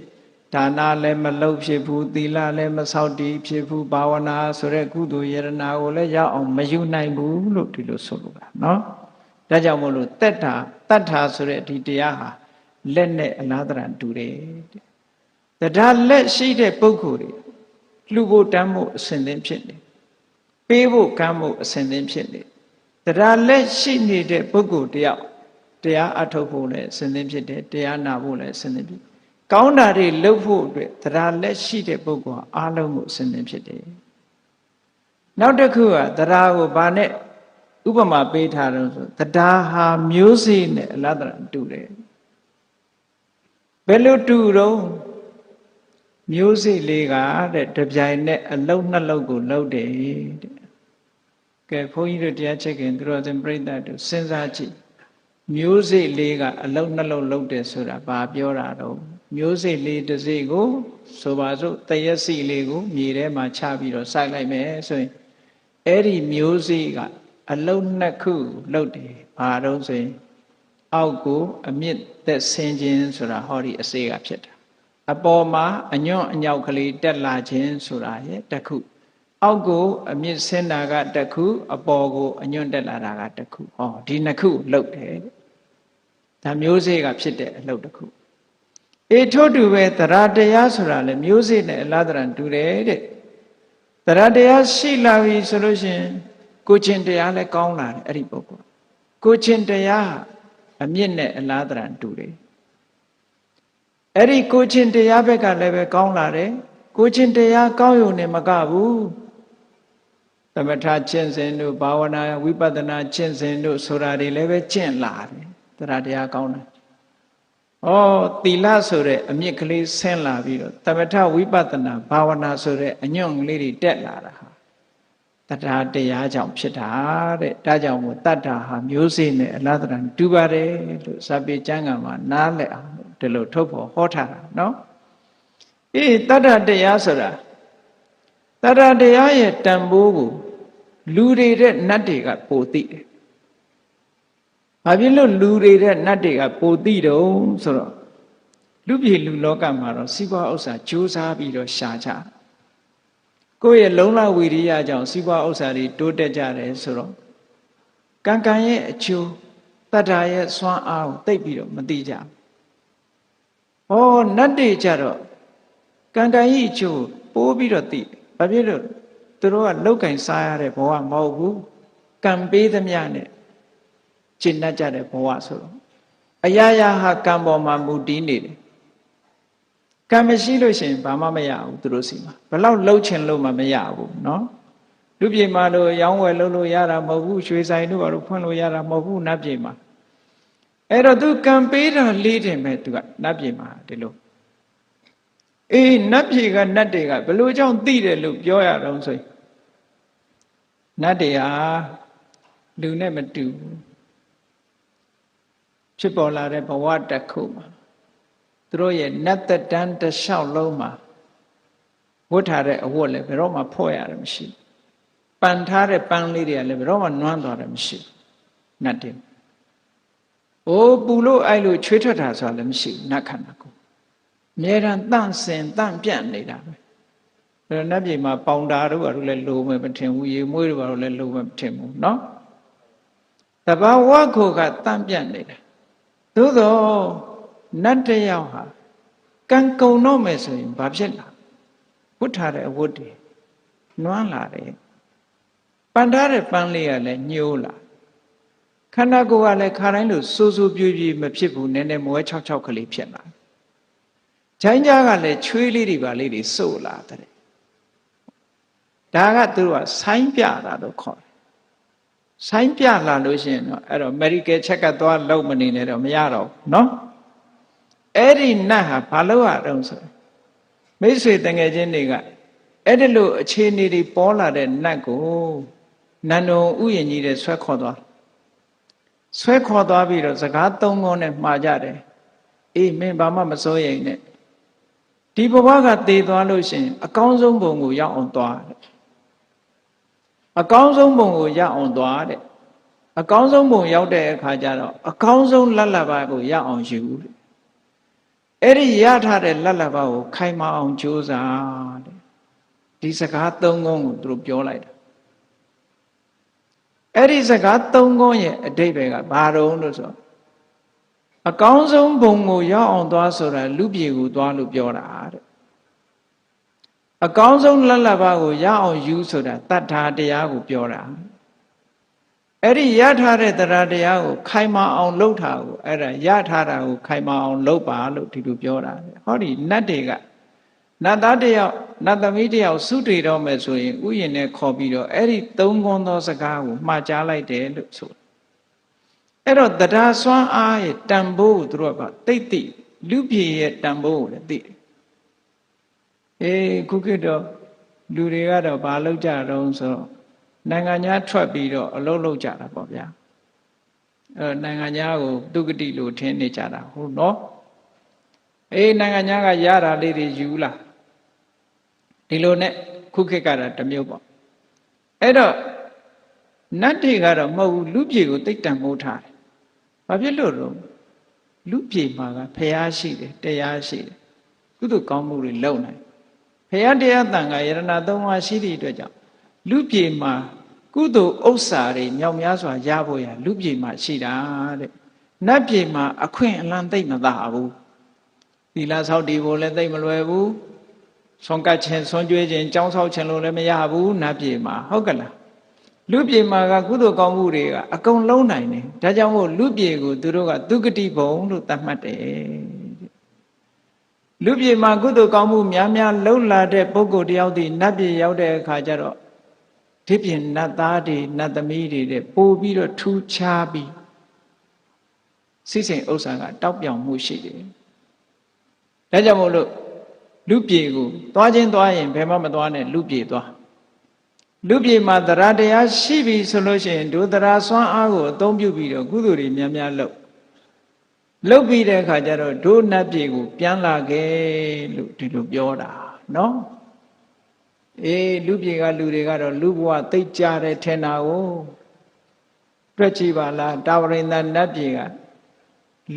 ဒါနလည်းမလုပ်ဖြစ်ဘူးသီလလည်းမဆောက်တည်ဖြစ်ဘူးဘာဝနာဆိုတဲ့ကုသိုလ်ယရနာကိုလည်းရအောင်မယူနိုင်ဘူးလို့ဒီလိုဆိုလိုတာနော်ဒါကြောင့်မို့လို့တတ္ထာဆိုတဲ့ဒီတရားဟာလက်နဲ့အလားတရတူတယ်တရားလက်ရှိတဲ့ပုဂ္ဂိုလ်တွေလှူဖို့တမ်းဖို့အစဉ်သင်းဖြစ်နေပေးဖို့ကမ်းဖို့အစဉ်သင်းဖြစ်နေတရားလက်ရှိနေတဲ့ပုဂ္ဂိုလ်တယောက်တရားအထုတ်ဖို့လည်းအစဉ်သင်းဖြစ်တယ်တရားနာဖို့လည်းအစဉ်သင်းဖြစ်ကောင်းတာတွေလုပ်ဖို့အတွက်တရားလက်ရှိတဲ့ပုဂ္ဂိုလ်အားလုံးကိုအစဉ်သင်းဖြစ်တယ်နောက်တစ်ခုကတရားကိုဗာနဲ့ဥပမာပေးထားတယ်ဆိုတရားဟာမျိုးစေ့နဲ့အလားတရတူတယ်ဘယ်လိုတူတော့မျိုးစေ့လေးကတဲ့တပြိုင်နဲ့အလုံးနှလုံးကိုလှုပ်တယ်တဲ့ကဲဘုန်းကြီးတို့တရားချက်ခင်သူတော်စင်ပြိဿတို့စဉ်းစားကြည့်မျိုးစေ့လေးကအလုံးနှလုံးလှုပ်တယ်ဆိုတာဘာပြောတာတော့မျိုးစေ့လေးတစ်စိကိုဆိုပါစို့တရက်စီလေးကိုမြေထဲမှာချပြီးတော့စိုက်လိုက်မယ်ဆိုရင်အဲ့ဒီမျိုးစေ့ကအလုံးနှစ်ခုလှုပ်တယ်ဘာတော့ဆိုရင်အောက်ကိုအမြင့်သက်ဆင်းခြင်းဆိုတာဟောဒီအစေကဖြစ်တာအပေါ်မှာအညွန့်အညောက်ကလေးတက်လာခြင်းဆိုတာရဲ့တစ်ခုအောက်ကိုအမြင့်ဆင်းတာကတစ်ခုအပေါ်ကိုအညွန့်တက်လာတာကတစ်ခုဟောဒီနှစ်ခုလှုပ်တယ်ဒါမျိုးစေ့ကဖြစ်တဲ့အလှုပ်တစ်ခုအေထို့တူပဲတရားတရားဆိုတာလေမျိုးစေ့နဲ့အလားတရတူတယ်တဲ့တရားတရားရှိလာပြီဆိုလို့ရှိရင်ကိုချင်းတရားလည်းကောင်းလာတယ်အဲ့ဒီပုဂ္ဂိုလ်ကိုချင်းတရားအမြင့်နဲ့အလားတရတူတယ်အဲ့ဒီကိုချင်းတရားဘက်ကလည်းပဲကောင်းလာတယ်ကိုချင်းတရားကောင်းရုံနဲ့မကဘူးသမထကျင့်စဉ်တို့ဘာဝနာဝိပဿနာကျင့်စဉ်တို့ဆိုတာတွေလည်းပဲကျင့်လာတယ်တရားတရားကောင်းတယ်ဩသီလဆိုတဲ့အမြင့်ကလေးဆင်းလာပြီးတော့သမထဝိပဿနာဘာဝနာဆိုတဲ့အညွန့်ကလေးတွေတက်လာတာဟာတရားတရားကြောင့်ဖြစ်တာတဲ့ဒါကြောင့်မို့တတ္တာဟာမျိုးစေ့နဲ့အလားတရတူပါတယ်လို့စာပေကျမ်းဂန်မှာနားလည်အောင်ဒီလိုထုတ်ဖို့ဟောထားတာနော်အေးတတ္တတရားဆိုတာတတ္တတရားရဲ့တန်ဖိုးကိုလူတွေတဲ့နတ်တွေကပိုသိတယ်ဘာဖြစ်လို့လူတွေတဲ့နတ်တွေကပိုသိတုံးဆိုတော့လူပြည်လူလောကမှာတော့စီးပွားဥစ္စာကြိုးစားပြီးတော့ရှာကြကိုယ့်ရဲ့လုံလဝီရိယကြောင့်စီးပွားဥစ္စာတွေတိုးတက်ကြတယ်ဆိုတော့ကံကံရဲ့အကျိုးတတ္တာရဲ့စွမ်းအားကိုသိပြီးတော့မသိကြဟောနတ်တွေကြတော့ကံကံရဲ့အကျိုးပိုးပြီးတော့သိဘာဖြစ်လို့သူတို့ကလောက်ကင်စားရတဲ့ဘဝမဟုတ်ဘူးကံပေးသမျှနဲ့ကျင့်တတ်ကြတဲ့ဘဝဆိုတော့အရာရာဟာကံပေါ်မှာမူတည်နေတယ်ကံမရှိလို့ရှိရင်ဘာမှမရဘူးသူတို့စီမှာဘလောက်လှုပ်ချင်လို့မှမရဘူးเนาะလူပြေမှာလို့ရောင်းဝယ်လုပ်လို့ရတာမဟုတ်ဘူးရွှေဆိုင်တို့ဘာလို့ဖွင့်လို့ရတာမဟုတ်ဘူးနတ်ပြေမှာအဲ့တော့သူကံပေးတာလေးတင်ပဲသူကနတ်ပြေမှာဒီလိုအေးနတ်ပြေကနတ်တွေကဘလို့ကြောင့်သိတယ်လို့ပြောရတော့ဆိုရင်နတ်တွေဟာလူနဲ့မတူဘူးဖြစ်ပေါ်လာတဲ့ဘဝတစ်ခုမှာသူတို့ရဲ့နတ်တတန်းတစ်လျှောက်လုံးမှာဝတ်ထားတဲ့အဝတ်လည်းဘယ်တော့မှဖော့ရတယ်မရှိဘူးပန်ထားတဲ့ပန်းလေးတွေကလည်းဘယ်တော့မှနွမ်းသွားတယ်မရှိဘူးနတ်တွေအိုးပူလို့အဲ့လိုချွေးထွက်တာဆိုတာလည်းမရှိဘူးနတ်ခန္ဓာကိုအမြဲတမ်းတန့်စင်တန့်ပြန့်နေတာပဲအဲ့တော့နတ်ပြည်မှာပေါင်တာတို့ဘာလို့လဲလိုမယ်မထင်ဘူးရေမွေးတို့ဘာလို့လဲလိုမယ်မထင်ဘူးเนาะတဘာဝကိုကတန့်ပြန့်နေတာသို့သောနတ်တယောက်ဟာကံကုံတော့မယ်ဆိုရင်ဘာဖြစ်လာဝတ်ထားတဲ့အဝတ်တွေနွမ်းလာတယ်ပန်ထားတဲ့ပန်းလေးကလည်းညှိုးလာခ ခန္ဓာကိုယ်ကလည်းခါတိုင်းလို့စိုးစိုးပြွေ့ပြွေ့မဖြစ်ဘူးနည်းနည်းမွဲ၆ကလေးဖြစ်လာဂျိုင်းကြားကလည်းချွေးလေးတွေပါလေးတွေစိုးလာတဲ့ဒါကသူတို့ကဆိုင်းပြတာလို့ခေါ်တယ်ဆိုင်းပြလာလို့ရှိရင်တော့အဲ့တော့ medical check ကသွားလုပ်မနေနဲ့တော့မရတော့ဘူးเนาะအဲ့ဒီနတ်ဟာဘာလို့ရတော့ဆိုမိတ်ဆွေတငယ်ချင်းတွေကအဲ့ဒီလိုအခြေအနေတွေပေါ်လာတဲ့နတ်ကိုနန္ဒုံဥယျာဉ်ကြီးတဲ့ဆွဲခေါ်သွားပြီးတော့စကားသုံးခုနဲ့မှာကြတယ်အေးမင်းဘာမှမစိုးရိမ်နဲ့ဒီဘဝကတည်သွားလို့ရှိရင်အကောင်းဆုံးဘုံကိုရောက်အောင်သွားတဲ့အကောင်းဆုံးဘုံကိုရောက်အောင်သွားတဲ့အကောင်းဆုံးဘုံရောက်တဲ့အခါကျတော့အကောင်းဆုံးလတ်လဘကိုရောက်အောင်ယူတဲ့အဲ့ဒီရထားတဲ့လတ်လဘကိုခိုင်မာအောင်ကြိုးစားတဲ့ဒီစကားသုံးခုကိုသူတို့ပြောလိုက်တာအဲ့ဒီစကားသုံးခုရဲ့အဓိပ္ပာယ်ကဘာတုံးလို့ဆိုအကောင်းဆုံးဘုံကိုရောက်အောင်သွားဆိုတာလူပြေကိုသွားလို့ပြောတာတဲ့အကောင်းဆုံးလတ်လဘကိုရအောင်ယူဆိုတာတတ္ထာတရားကိုပြောတာအဲ့ဒီရထားတဲ့တရားတရားကိုခိုင်မာအောင်လုပ်တာကိုအဲ့ဒါရထားတာကိုခိုင်မာအောင်လုပ်ပါလို့ဒီလိုပြောတာဟောဒီနတ်တွေကနတ်သားတယောက်နတ်သမီးတယောက်စုတွေ့တော့မယ်ဆိုရင်ဥယျာဉ်နဲ့ခေါ်ပြီးတော့အဲ့ဒီသုံးခွန်းသောစကားကိုမှားကြားလိုက်တယ်လို့ဆိုအဲ့တော့တရားစွမ်းအားရဲ့တန်ဖိုးကိုသူတို့ကသိလူပြေရဲ့တန်ဖိုးကိုလည်းသိတယ်ခုခေတ်တော့လူတွေကတော့ဘာလုပ်ကြတော့ဆိုတော့နိုင်ငံခြားထွက်ပြီးတော့အလုပ်လုပ်ကြတာပေါ့ဗျာနိုင်ငံခြားကိုသူကတိလို့ထင်နေကြတာဟုတ်နော်နိုင်ငံခြားကရတာလေးတွေယူလာဒီလိုနဲ့ခုခေတ်ကတော့တစ်မျိုးပေါ့အဲ့တော့နတ်တွေကတော့မဟုတ်ဘူးလူပြေကိုတိတ်တန်မိုးထားတယ်ဘာဖြစ်လို့တော့လူပြေမှာကဖျားရှိတယ်တရားရှိတယ်ကုသိုလ်ကောင်းမှုတွေလုပ်နိုင်ဖျားတရားတန်ခါယရဏသုံးပါးရှိသည့်အတွက်ကြောင့်လူပြေမှာကုသိုလ်ဥစ္စာတွေမြောက်များစွာရဖို့ရလူပြေမှာရှိတာတဲ့နတ်ပြေမှာအခွင့်အလမ်းသိမ့်မသာဘူးသီလဆောက်တည်ဖို့လည်းသိမ့်မလွယ်ဘူးဆွမ်းကပ်ခြင်းဆွမ်းကြွေးခြင်းကြောင်းဆောက်ခြင်းလို့လည်းမရဘူးနတ်ပြေမှာဟုတ်ကလားလူပြေမှာကကုသိုလ်ကောင်းမှုတွေကအကုန်လုံးနိုင်တယ်ဒါကြောင့်မို့လူပြေကိုသူတို့ကသုကတိဘုံလို့သတ်မှတ်တယ်လူပြေမှာကုသိုလ်ကောင်းမှုများများလှုပ်လာတဲ့ပုဂ္ဂိုလ်တယောက်ဒီနတ်ပြေရောက်တဲ့အခါကျတော့ဒီပြင်နတ်သားတွေနတ်သမီးတွေတဲ့ပို့ပြီးတော့ထူးခြားပြီးစိတ်စိမ်ဥစ္စာကတောက်ပြောင်မှုရှိတယ်ဒါကြောင့်မို့လို့လူပြေကိုသွားခြင်းသွားရင်ဘယ်မှမသွားနဲ့လူပြေသွားလူပြေမှာတရားတရားရှိပြီဆိုလို့ရှိရင်ဒုတရားစွမ်းအားကိုအသုံးပြုပြီးတော့ကုသိုလ်တွေများများလုပ်ပြီးတဲ့အခါကျတော့ဒုနတ်ပြေကိုပြန်လာခဲ့လို့ဒီလိုပြောတာနော်လူပြေကလူတွေကတော့လူဘဝသိကြတယ်ထင်တာကိုတွက်ကြည့်ပါလားတာဝရိန္ဒနတ်ပြေက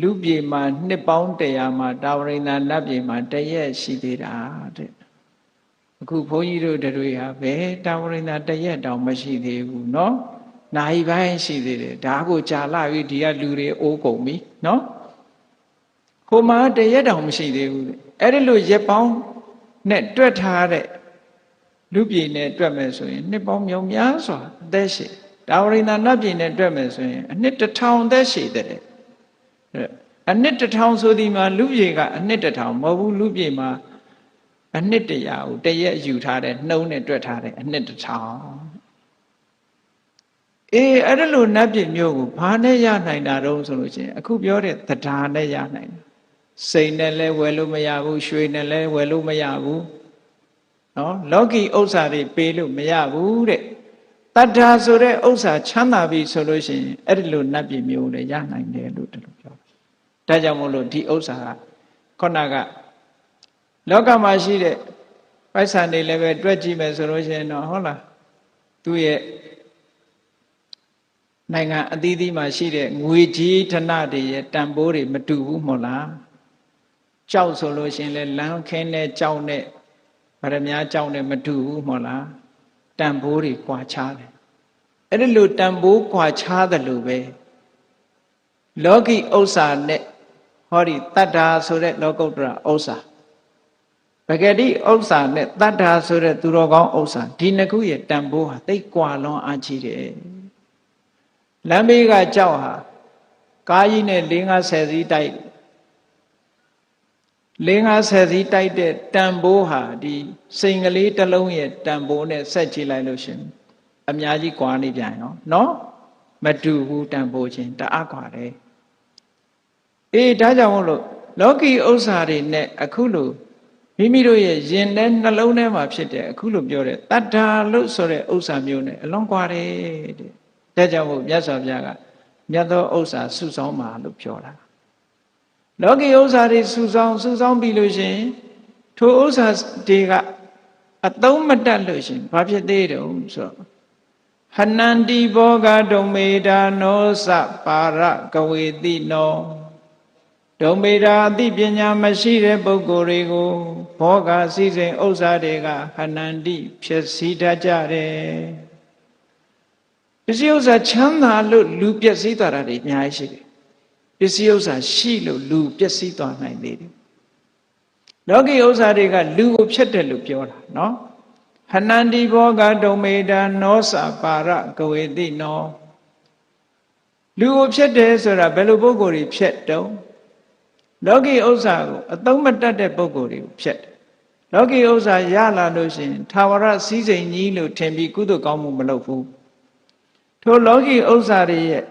လူပြေမှာနှစ်ပေါင်း100မှာတာဝရိန္ဒနတ်ပြေမှာတရက်ရှိသေးတာတဲ့အခုဘုန်းကြီးတို့တွေဟာဘယ်တာဝရိန္ဒတရက်တောင်မရှိသေးဘူးเนาะနိုင်ပိုင်းရှိသေးတယ်ဒါကိုကြာလာပြီဒီကလူတွေအိုးကုန်ပြီเนาะဟိုမှာတရက်တောင်မရှိသေးဘူးအဲ့ဒီလိုရက်ပေါင်းနဲ့တွက်ထားတဲ့လူပြေနဲ့တွက်မယ်ဆိုရင်နှစ်ပေါင်းမြောင်များစွာအသက်ရှည်တာဝရိန္ဒနတ်ပြေနဲ့တွက်မယ်ဆိုရင်အနှစ်1000အသက်ရှည်တဲ့အနှစ်1000ဆိုဒီမှာလူပြေကအနှစ်1000မဟုတ်ဘူးလူပြေမှာအနှစ်100ကိုတရက်ယူထားတဲ့နှုံးနဲ့တွက်ထားတဲ့အနှစ်1000အဲ့ဒါလိုနတ်ပြည်မျိုးကိုဘာနဲ့ရနိုင်တာတုံးဆိုလို့ရှိရင်အခုပြောတဲ့တရားနဲ့ရနိုင်တယ်စိတ်နဲ့လည်းဝယ်လို့မရဘူးရွှေနဲ့လည်းဝယ်လို့မရဘူးနော်လောကီဥစ္စာတွေပေးလို့မရဘူးတဲ့တတ္ထာဆိုတဲ့ဥစ္စာချမ်းသာပြီဆိုလို့ရှိရင်အဲ့ဒီလိုနတ်ပြည်မျိုးလည်းရနိုင်တယ်လို့ဒီလိုပြောဒါကြောင့်မို့လို့ဒီဥစ္စာကခုနကလောကမှာရှိတဲ့ပိုက်ဆံတွေလည်းပဲတွက်ကြည့်မယ်ဆိုလို့ရှိရင်တော့ဟုတ်လားသူ့ရဲ့နိုင်ငံအသီးသီးမှာရှိတဲ့ငွေကြီးဌနတွေရဲ့တန်ဖိုးတွေမတူဘူးမို့လားကြောက်ဆိုလို့ရှိရင်လည်းလမ်းခင်းတဲ့ကြောက်နဲ့ဗရမ ्या ကြောက်နဲ့မတူဘူးမို့လားတန်ဖိုးတွေကွာခြားတယ်အဲ့ဒီလိုတန်ဖိုးကွာခြားတယ်လို့ပဲလောကီဥစ္စာနဲ့ဟောဒီတတ္တာဆိုတဲ့လောကုတ္တရာဥစ္စာပဂတိဥစ္စာနဲ့တတ္ထာဆိုတဲ့သူတော်ကောင်းဥစ္စာဒီနှစ်ခုရဲ့တန်ဖိုးဟာသိပ်ကွာလွန်အားကြီးတယ် လမ်းဘေးကကြောက်ဟာကားကြီးနဲ့4-50 စီးတိုက်4-50 စီးတိုက်တဲ့တန်ဖိုးဟာဒီစိန်ကလေးတစ်လုံးရဲ့တန်ဖိုးနဲ့ဆက်ကြည့်လိုက်လို့ရှင်အများကြီးကွာနေပြန်ရောနော်မတူဘူးတန်ဖိုးချင်းတအားကွာတယ်အေးဒါကြောင့်မို့လို့လောကီဥစ္စာတွေနဲ့အခုလိုမိမိတို့ရဲ့ယင်တဲ့နှလုံးထဲမှာဖြစ်တဲ့အခုလိုပြောတဲ့တတ္ထာလို့ဆိုတဲ့ဥစ္စာမျိုးနဲ့အလွန်ကွာတယ်တဲ့ဒါကြောင့်မို့မြတ်စွာဘုရားကမြတ်သောဥစ္စာစုဆောင်းပါလို့ပြောတာလောကီဥစ္စာတွေစုဆောင်းပြီးလို့ရှင်ထိုဥစ္စာတွေကအသုံးမတတ်လို့ရှင်ဘာဖြစ်သေးတုံးဆိုတော့ဟနန္တိဘောဂဒုံမေတာနောစပါရကဝေတိနောဒုံမေတာအသိပညာမရှိတဲ့ပုဂ္ဂိုလ်တွေကိုဘောဂစည်းစိမ်ဥစ္စာတွေကဟနန္တိဖြစ်စည်းတတ်ကြတယ်ပစ္စည်းဥစ္စာချမ်းသာလို့လူပျက်စီးသွားတာတွေအများကြီးရှိတယ်ပစ္စည်းဥစ္စာရှိလို့လူပျက်စီးသွားနိုင်သေးတယ်လောကီဥစ္စာတွေကလူကိုဖျက်တယ်လို့ပြောတာနော်ဟနန္တိဘောဂဒုံမေတာနောစပါရကဝေတိနောလူကိုဖျက်တယ်ဆိုတာဘယ်လိုပုဂ္ဂိုလ်တွေဖျက်တုံးလောကီဥစ္စာကိုအသုံးမတတ်တဲ့ပုဂ္ဂိုလ်တွေကိုဖျက်တယ်လောကီဥစ္စာရလာလို့ရှိရင်သာဝရစည်းစိမ်ကြီးလို့ထင်ပြီးကုသိုလ်ကောင်းမှုမလုပ်ဘူးထိုလောကီဥစ္စာတွေရဲ့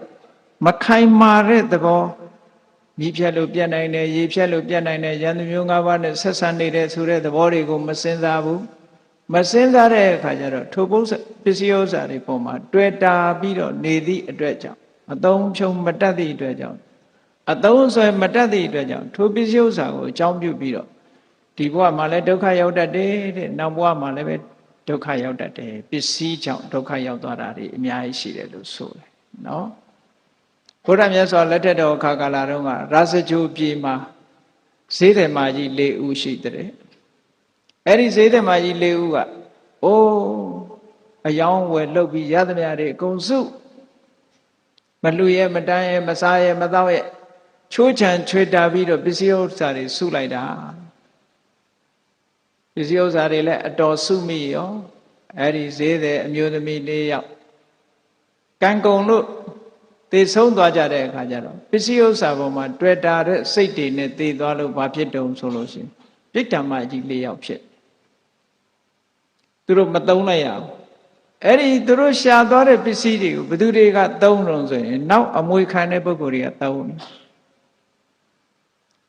မခိုင်မာတဲ့သဘောမြည်ဖြတ်လို့ပြတ်နိုင်တယ်ရေဖြတ်လို့ပြတ်နိုင်တယ်ယန္တမျိုး၅ပါးနဲ့ဆက်ဆံနေတဲ့ဆိုတဲ့သဘောတွေကိုမစင်စားဘူးမစင်စားတဲ့အခါကျတော့ထိုပစ္စည်းဥစ္စာတွေပေါ်မှာတွေ့တာပြီးတော့နေသည့်အတွက်ကြောင့်အသုံးဖြုံမတတ်သည့်အတွက်ကြောင့်အသုံးဆွဲမတတ်သည့်အတွက်ကြောင့်ထိုပစ္စည်းဥစ္စာကိုအကြောင်းပြုပြီးတော့ဒီဘဝမှာလည်းဒုက္ခရောက်တတ်တယ်တဲ့နောက်ဘဝမှာလည်းပဲဒုက္ခရောက်တတ်တယ်ပစ္စည်းကြောင့်ဒုက္ခရောက်သွားတာတွေအများကြီးရှိတယ်လို့ဆိုတယ်နော်ဘုရားမြတ်စွာလက်ထက်တော်အခါကာလတုန်းကရာဇဂိုပြည်မှာဈေးတယ်မာကြီး၄ဦးရှိတဲ့အဲ့ဒီဈေးတယ်မာကြီး၄ဦးကအိုးအယောင်းဝယ်လုပ်ပြီးရသမျှတွေအကုန်စုမလှူရဲမတန်းရဲမစားရဲမတော့ရဲချိုးချံချွေတာပြီးတော့ပစ္စည်းဥစ္စာတွေစုလိုက်တာပစ္စည်းဥစ္စာတွေလည်းအတော်စုမိရောအဲ့ဒီဈေးတယ်အမျိုးသမီး၄ယောက်ကံကုန်လို့သေဆုံးသွားကြတဲ့အခါကျတော့ပစ္စည်းဥစ္စာပေါ်မှာတွေ့တာတဲ့စိတ်တွေနဲ့သေသွားလို့ဘာဖြစ်တုံဆိုလို့ရှိရင်ပြိတ္တမကြီး၄ယောက်ဖြစ်သူတို့မသုံးလိုက်ရဘူးအဲ့ဒီသူတို့ရှာသွားတဲ့ပစ္စည်းတွေကိုဘယ်သူတွေကသုံးလို့ဆိုရင်နောက်အမွေခံတဲ့ပုဂ္ဂိုလ်တွေကသုံးတယ်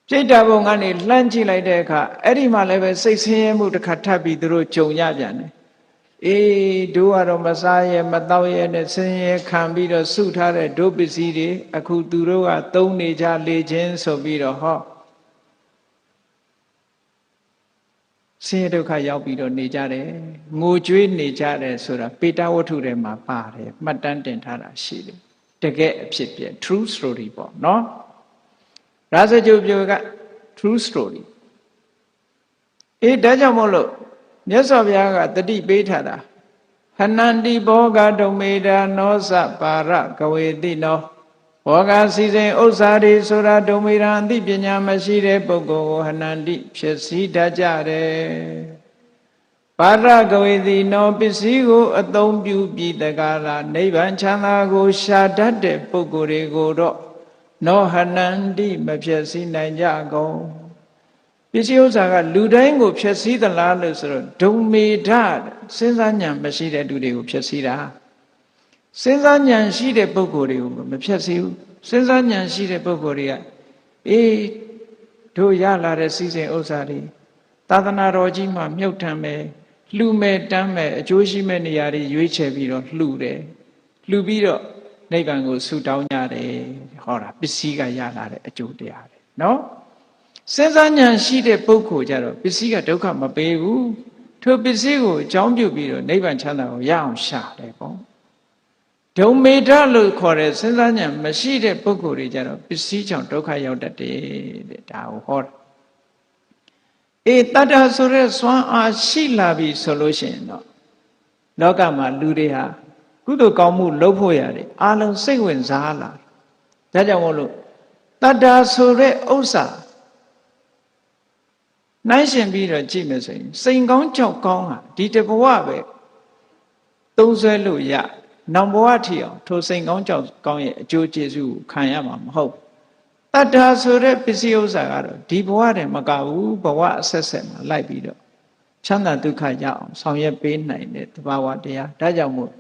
ပြိတ္တဘုံကနေလှမ်းကြည့်လိုက်တဲ့အခါအဲ့ဒီမှာလည်းပဲစိတ်ဆင်းရဲမှုတစ်ခါထပ်ပြီးသူတို့ကြုံရပြန်တယ်အေးတို့ကတော့မစားရဲမတော့ရဲနဲ့ဆင်းရဲခံပြီးတော့စုထားတဲ့ဒုပစ္စည်းတွေအခုသူတို့ကသုံးနေကြလေခြင်းဆိုပြီးတော့ဟောဆင်းရဲဒုက္ခရောက်ပြီးတော့နေကြတယ်ငိုကြွေးနေကြတယ်ဆိုတာပေတဝတ္ထုထဲမှာပါတယ်မှတ်တမ်းတင်ထားတာရှိတယ်တကယ်အဖြစ်ပြ true story ပေါ့နော်ရာဇဂိုပြောက true story အေးဒါကြောင့်မို့လို့မြတ်စွာဘုရားကတတိပေးထားတာဟနန္တိဘောဂဒုံမေတာနောစပါရကဝေတိနောဘောဂစီစဉ်ဥစ္စာတွေဆိုတာဒုံမေတာအသိပညာမရှိတဲ့ပုဂ္ဂိုလ်ကိုဟနန္တိဖြစ်စည်းတတ်ကြတယ်ပါရကဝေတိနောပစ္စည်းကိုအသုံးပြုပြီးတကားလားနိဗ္ဗာန်ချမ်းသာကိုရှာတတ်တဲ့ပုဂ္ဂိုလ်တွေကိုတော့နောဟနန္တိမဖြစ်စည်းနိုင်ကြကုန်ပစ္စည်းဥစ္စာကလူတိုင်းကိုဖျက်ဆီးသလားလို့ဆိုတော့ဒုံမေဓစဉ်းစားဉာဏ်မရှိတဲ့သူတွေကိုဖျက်ဆီးတာစဉ်းစားဉာဏ်ရှိတဲ့ပုဂ္ဂိုလ်တွေကိုမဖျက်ဆီးဘူးစဉ်းစားဉာဏ်ရှိတဲ့ပုဂ္ဂိုလ်တွေကအေးတို့ရလာတဲ့စီစဉ်ဥစ္စာတွေသာသနာတော်ကြီးမှာမြုပ်ထံမယ်လှူမယ်တမ်းမယ်အကျိုးရှိမဲ့နေရာတွေရွေးချယ်ပြီးတော့လှူတယ်လှူပြီးတော့နိဗ္ဗာန်ကိုဆုတောင်းကြတယ်ဟောတာပစ္စည်းကရလာတဲ့အကျိုးတရားတွေနော်စဉ်းစားဉာဏ်ရှိတဲ့ပုဂ္ဂိုလ်ကြတော့ပစ္စည်းကဒုက္ခမပေးဘူးထိုပစ္စည်းကိုအကြောင်းပြုပြီးတော့နိဗ္ဗာန်ချမ်းသာကိုရအောင်ရှာတယ်ပေါ့ဒုံမေဓလို့ခေါ်တဲ့စဉ်းစားဉာဏ်မရှိတဲ့ပုဂ္ဂိုလ်တွေကြတော့ပစ္စည်းကြောင့်ဒုက္ခရောက်တတ်တယ်တဲ့ဒါကိုဟောတာအေးတတ္တဆိုတဲ့စွမ်းအားရှိလာပြီဆိုလို့ရှိရင်တော့လောကမှာလူတွေဟာကုသိုလ်ကောင်းမှုလုပ်ဖို့ရတယ်အားလုံးစိတ်ဝင်စားလာဒါကြောင့်မို့လို့တတ္တဆိုတဲ့ဥစ္စာနိုင်ရှင်ပြီးတော့ကြည့်မယ်ဆိုရင်စိန်ကောင်းကြောက်ကောင်းဟာဒီတဘဝပဲသုံးဆွဲလို့ရ နောင်ဘဝထီအောင်ထိုစိန်ကောင်းကြောင့်ကောင်းရဲ့အကျိုးကျေးဇူးကိုခံရမှာမဟုတ်တတ္ထာဆိုတဲ့ပစ္စည်းဥစ္စာကတော့ဒီဘဝတည်းမကဘူးဘဝအဆက်ဆက်မှာလိုက်ပြီးတော့ချမ်းသာဒုက္ခရအောင်ဆောင်ရွက်ပေးနိုင်တဲ့သဘာဝတရားဒါကြောင့်မို့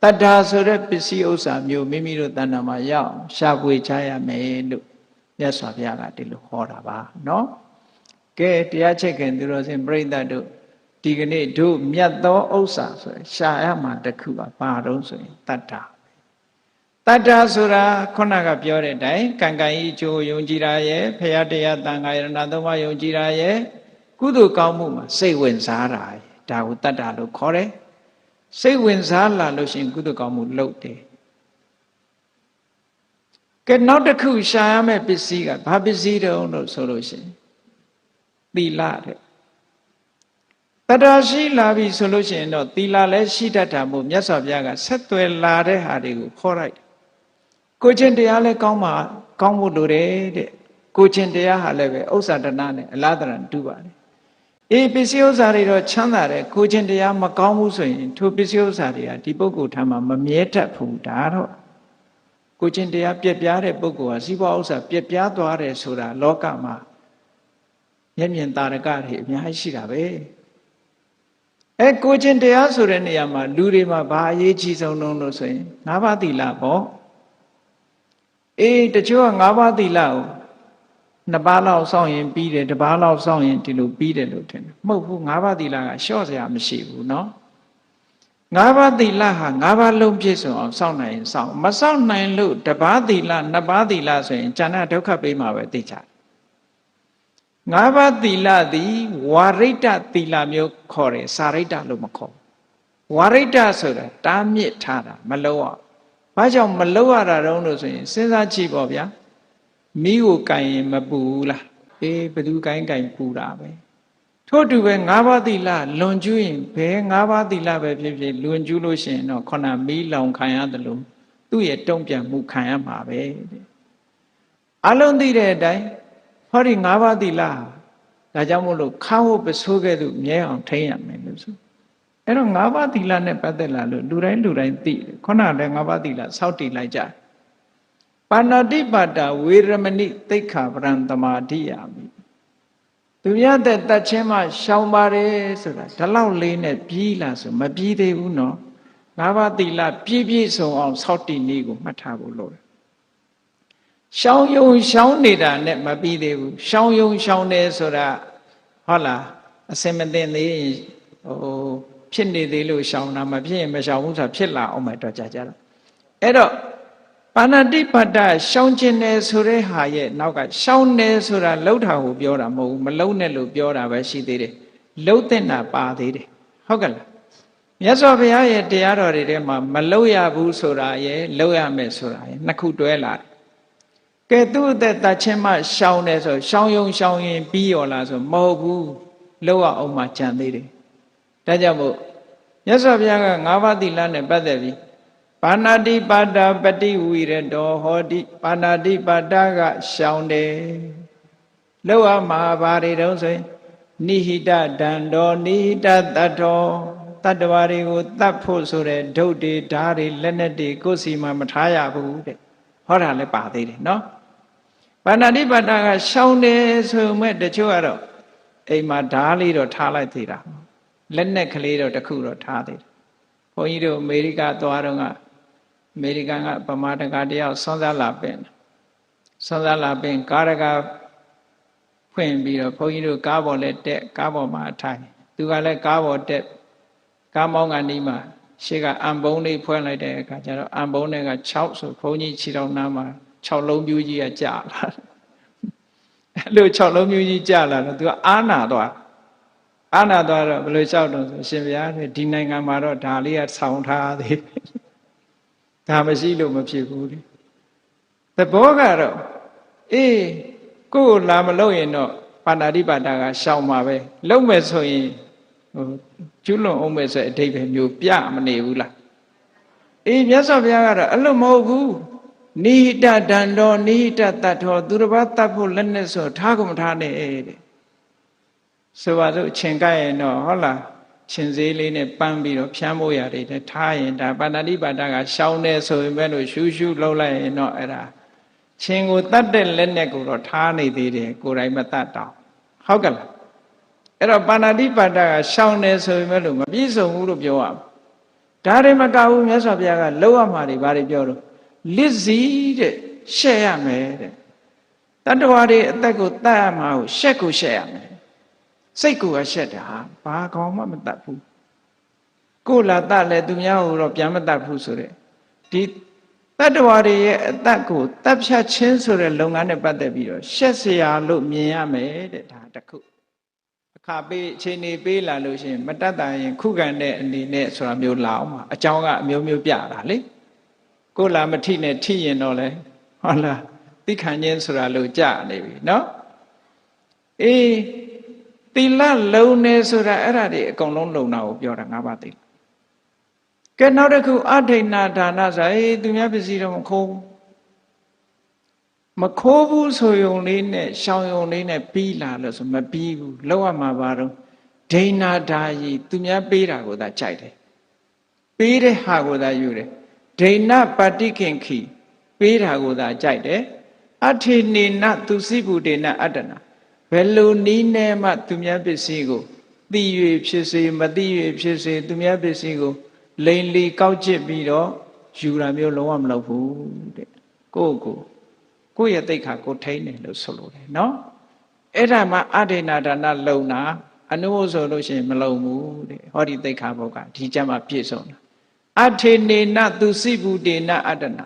တတ္ထာဆိုတဲ့ပစ္စည်းဥစ္စာမျိုးမိမိတို့တဏ္ဍာမှာရအောင်ရှာဖွေချရမယ်လို့မြတ်စွာဘုရားကဒီလိုဟောတာပါနော်ကဲတရားချက်ခင်သူတော်စင်ပြိဿတို့ဒီကနေ့တို့မြတ်သောဥစ္စာဆိုရှာရမှာတခုပါဘာတော့ဆိုရင်တတ္ထာတတ္ထာဆိုတာခုနကပြောတဲ့အတိုင်းကံကံဤအကျိုးယုံကြည်တာရဲ့ဖရာတရားတန်ခါယရဏသုံးပါးယုံကြည်တာရဲ့ကုသိုလ်ကောင်းမှုမှာစိတ်ဝင်စားတာဒါကိုတတ္ထာလို့ခေါ်တယ်စိတ်ဝင်စားလာလို့ရှိရင်ကုသိုလ်ကောင်းမှုလုပ်တယ်ကဲနောက်တစ်ခုရှာရမယ့်ပစ္စည်းကဘာပစ္စည်းတုံးလို့ဆိုလို့ရှိရင်သီလတဲ့တတ္ထာရှိလာပြီဆိုလို့ရှိရင်တော့သီလလည်းရှိတတ်တာမို့မြတ်စွာဘုရားကဆက်သွယ်လာတဲ့ဟာတွေကိုခေါ်လိုက်ကိုချင်းတရားလည်းကောင်းမှကောင်းဖို့လိုတယ်တဲ့ကိုချင်းတရားဟာလည်းပဲဥစ္စာတဏနဲ့အလားတန်တူပါတယ်အေးပစ္စည်းဥစ္စာတွေတော့ချမ်းသာတယ်ကိုချင်းတရားမကောင်းဘူးဆိုရင်ထိုပစ္စည်းဥစ္စာတွေကဒီပုဂ္ဂိုလ်ထံမှာမမြဲတတ်ဘူးဒါတော့ကိုချင်းတရားပြက်ပြားတဲ့ပုဂ္ဂိုလ်ဟာစီးပွားဥစ္စာပြက်ပြားသွားတယ်ဆိုတာလောကမှာမျက်မြင်သာရကတွေအများကြီးရှိတာပဲကိုချင်းတရားဆိုတဲ့နေရာမှာလူတွေမှာဘာအရေးကြီးဆုံးလို့ဆိုရင်၅ပါးသီလပေါ့အေးတချို့က၅ပါးသီလကို2ပါးလောက်စောင့်ရင်ပြီးတယ်1ပါးလောက်စောင့်ရင်ဒီလိုပြီးတယ်လို့ထင်တယ်မဟုတ်ဘူး၅ပါးသီလကလျှော့စရာမရှိဘူးเนาะ၅ပါးသီလဟာ၅ပါးလုံးပြည့်စုံအောင်စောင့်နိုင်ရင်စောင့်မစောင့်နိုင်လို့1ပါးသီလ2ပါးသီလဆိုရင်ဉာဏ်ဒုက္ခပေးမှာပဲသိကြ၅ပါးသီလသည်ဝါရိတ္တသီလမျိုးခေါ်တယ်စာရိတ္တလို့မခေါ်ဝါရိတ္တဆိုတာတားမြစ်ထားတာမလုံးအောင်ဘာကြောင့်မလုံးရတာတုံးလို့ဆိုရင်စဉ်းစားကြည့်ပေါ့ဗျာမိကိုကင်ရင်မပူဘူးလားအေးဘသူကင်ပူတာပဲထို့တူပဲ၅ပါးသီလလွန်ကျူးရင်ဘယ်၅ပါးသီလပဲဖြစ်ဖြစ်လွန်ကျူးလို့ရှိရင်တော့ခဏမီးလောင်ခံရတယ်လို့သူ့ရဲ့တုံ့ပြန်မှုခံရမှာပဲအလုံးသိတဲ့အတိုင်းဟောဒီ၅ပါးသီလဒါကြောင့်မို့လို့ခါဟုတ်ပစိုးကဲ့သို့မြဲအောင်ထိန်းရမယ်လို့ဆိုအဲ့တော့၅ပါးသီလနဲ့ပတ်သက်လာလို့လူတိုင်းသိတယ်ခုနလည်း၅ပါးသီလစောင့်တည်လိုက်ကြပါဏာတိပါဒဝေရမဏိသိက္ခာပရံသမာဓိယာမိသူရတဲ့တတ်ချင်းမှရှောင်ပါတယ်ဆိုတာဒီလောက်လေးနဲ့ပြီးလာဆိုမပြီးသေးဘူးနော်၅ပါးသီလပြည့်စုံအောင်စောင့်တည်နည်းကိုမှတ်ထားဖို့လိုတယ်ရှောင်ယုံရှောင်နေတာနဲ့မပြီးသေးဘူးရှောင်ယုံရှောင်တယ်ဆိုတာဟုတ်လားအစင်မသိသေးရင်ဖြစ်နေသေးလို့ရှောင်တာမဖြစ်ရင်မရှောင်ဘူးဆိုတာဖြစ်လာအောင်ပဲတော့ကြာတော့အဲ့တော့ပါဏာတိပါဒရှောင်ခြင်းတယ်ဆိုတဲ့ဟာရဲ့နောက်ကရှောင်တယ်ဆိုတာလှုပ်တာကိုပြောတာမဟုတ်ဘူးမလှုပ်နဲ့လို့ပြောတာပဲရှိသေးတယ်လှုပ်တဲ့နာပါသေးတယ်ဟုတ်ကဲ့လားမြတ်စွာဘုရားရဲ့တရားတော်တွေထဲမှာမလှုပ်ရဘူးဆိုတာရဲ့လှုပ်ရမယ်ဆိုတာရဲ့နှစ်ခုတွဲလာတယ်ကဲသူ့အသက်တတ်ချင်းမှရှောင်တယ်ဆိုရှောင်ယုံရှောင်ရင်ပြီးရောလားဆိုမဟုတ်ဘူးလှုပ်ရအောင်မှကြံသေးတယ်ဒါကြောင့်မို့မြတ်စွာဘုရားက၅ပါးသီလနဲ့ပတ်သက်ပြီးပါဏာတိပါဒပတိဝိရတောဟောတိပါဏာတိပါဒကရှောင်တယ်လောက်အမှာဘာတွေတုံးဆိုရင်နိဟိတဒံတော်နိဟိတတတ္ထောတတ္တဝါတွေကိုတတ်ဖို့ဆိုတဲ့ဒုတ်တွေဓာတ်တွေလက်နက်တွေကိုယ်စီမှာမထားရဘူးတဲ့ဟောတာလည်းပါသေးတယ်နော်ပါဏာတိပါဒကရှောင်တယ်ဆိုမဲ့တချို့ကတော့အိမ်မှာဓာတ်လေးတော့ထားလိုက်သေးတာလက်နက်ကလေးတော့တစ်ခုတော့ထားသေးတယ်ဘုန်းကြီးတို့အမေရိကသွားတော့ကအမေရိကန်ကဗမာတကာတယောက်ဆွမ်းစားလာပင်ကားတကာဖွင့်ပြီးတော့ဘုန်းကြီးတို့ကားပေါ်လက်တက်ကားပေါ်မှာအထိုင်သူကလည်းကားပေါ်တက်ကားမောင်းကနီးမှာရှေ့ကအံပုံးလေးဖွင့်လိုက်တဲ့အခါကျတော့အံပုံးတွေက6ဆိုဘုန်းကြီးခြေတော်နားမှာ6လုံးပြူးကြီးကကြာလာအဲ့လို6လုံးပြူးကြီးကြာလာတော့သူကအာနာသွားတော့ဘယ်လိုလျှောက်တော့ဆိုရှင်ဗျာဒီနိုင်ငံမှာတော့ဒါလေးကဆောင်းထားသေးဒါမရှိလို့မဖြစ်ဘူးလေသဘောကတော့အေးကိုယ်လာမလို့ရင်တော့ပါဏာတိပါဒကရှောင်မှာပဲလုံမဲ့ဆိုရင်ကျွလွန်အောင်မဲ့ဆိုအဓိပ္ပာယ်မျိုးပြမနေဘူးလားအေးမြတ်စွာဘုရားကတော့အဲ့လိုမဟုတ်ဘူးနိဟိတဒံတော်နိဟိတတတ္ထောသူတစ်ပါးတတ်ဖို့လက်နဲ့ဆိုထားကုန်မထားနဲ့တဲ့ဆိုပါစို့အချိန်ကြရင်တော့ဟုတ်လား ချင်းစေးလေးနဲ့ပန်းပြီးတော့ဖြန်းဖို့ရတယ်တဲ့ထားရင်ဒါပါဏာတိပါဒကရှောင်းနေဆိုရင်ပဲလို့ရှူးရှူးလှုပ်လိုက်ရင်တော့အဲ့ဒါချင်းကိုတတ်တဲ့လက်နဲ့ကိုတော့ထားနေသေးတယ်ကိုယ်တိုင်မတတ်တော့ဟုတ်ကဲ့လားအဲ့တော့ပါဏာတိပါဒကရှောင်းနေဆိုရင်ပဲလို့မပြည့်စုံဘူးလို့ပြောရမှာဒါတွေမကဘူးမြတ်စွာဘုရားကလှုပ်ရမှာတွေဘာတွေပြောတော့လစ်စီတဲ့ရှက်ရမယ်တဲ့တတ္တဝါတွေအသက်ကိုတတ်ရမှာကိုရှက်ကိုရှက်ရမယ်စိတ်ကိုရှက်တာဘာကောင်မှမတတ်ဘူးကိုလာတတ်လဲသူများကိုတော့ပြန်မတတ်ဘူးဆိုတဲ့ဒီတတ္တဝါတွေရဲ့အသက်ကိုတပ်ဖြတ်ခြင်းဆိုတဲ့လုပ်ငန်းနဲ့ပတ်သက်ပြီးတော့ရှက်เสียလို့မြင်ရမယ်တဲ့ဒါတခုအခါပေးအချိန်နေပေးလာလို့ရှိရင်မတတ်တာရင်ခုခံတဲ့အနေနဲ့ဆိုတာမျိုးလာအောင်ပါအကြောင်းကအမျိုးမျိုးပြတာလေကိုလာမထိနဲ့ထိရင်တော့လေဟုတ်လားသိခံခြင်းဆိုတာလို့ကြနေပြီเนาะအေးသီလလုံးနေဆိုတာအဲ့ဒါတွေအကုန်လုံးလုံတာကိုပြောတာ၅ပါးသိကဲနောက်တစ်ခုအဋိဏဒါနဆိုသူများပစ္စည်းတော့မခိုးဘူးဆိုယုံလေးနဲ့ရှောင်ယုံလေးနဲ့ပြီးလာလို့ဆိုမပြီးဘူးလောက်ရမှာပါတော့ဒိဏဒါယီသူများပေးတာကိုသာကြိုက်တယ်ပေးတဲ့ဟာကိုသာယူတယ်ဒိဏပฏิခင်ခိပေးတာကိုသာကြိုက်တယ်အထေနေနသူစိဗုဒေနအတ္တနာဘယ်လိုနည်းနဲ့မှသူများပစ္စည်းကိုသိ၍ဖြစ်စေမသိ၍ဖြစ်စေသူများပစ္စည်းကိုလိန်လီကောက်ကျစ်ပြီးတော့ယူတာမျိုးလုံးဝမလုပ်ဘူးတဲ့ကိုယ့်ရဲ့သိက္ခာကိုထိန်းတယ်လို့ဆိုလိုတယ်နော်အဲ့ဒါမှအဋိဏဒါနလုံတာအနုမို့ဆိုလို့ရှိရင်မလုံဘူးတဲ့ဟောဒီသိက္ခာဘုတ်ကဒီကျမ်းမှာပြည့်စုံတာအထေနေနသူစိဗုဒေနအတ္တနာ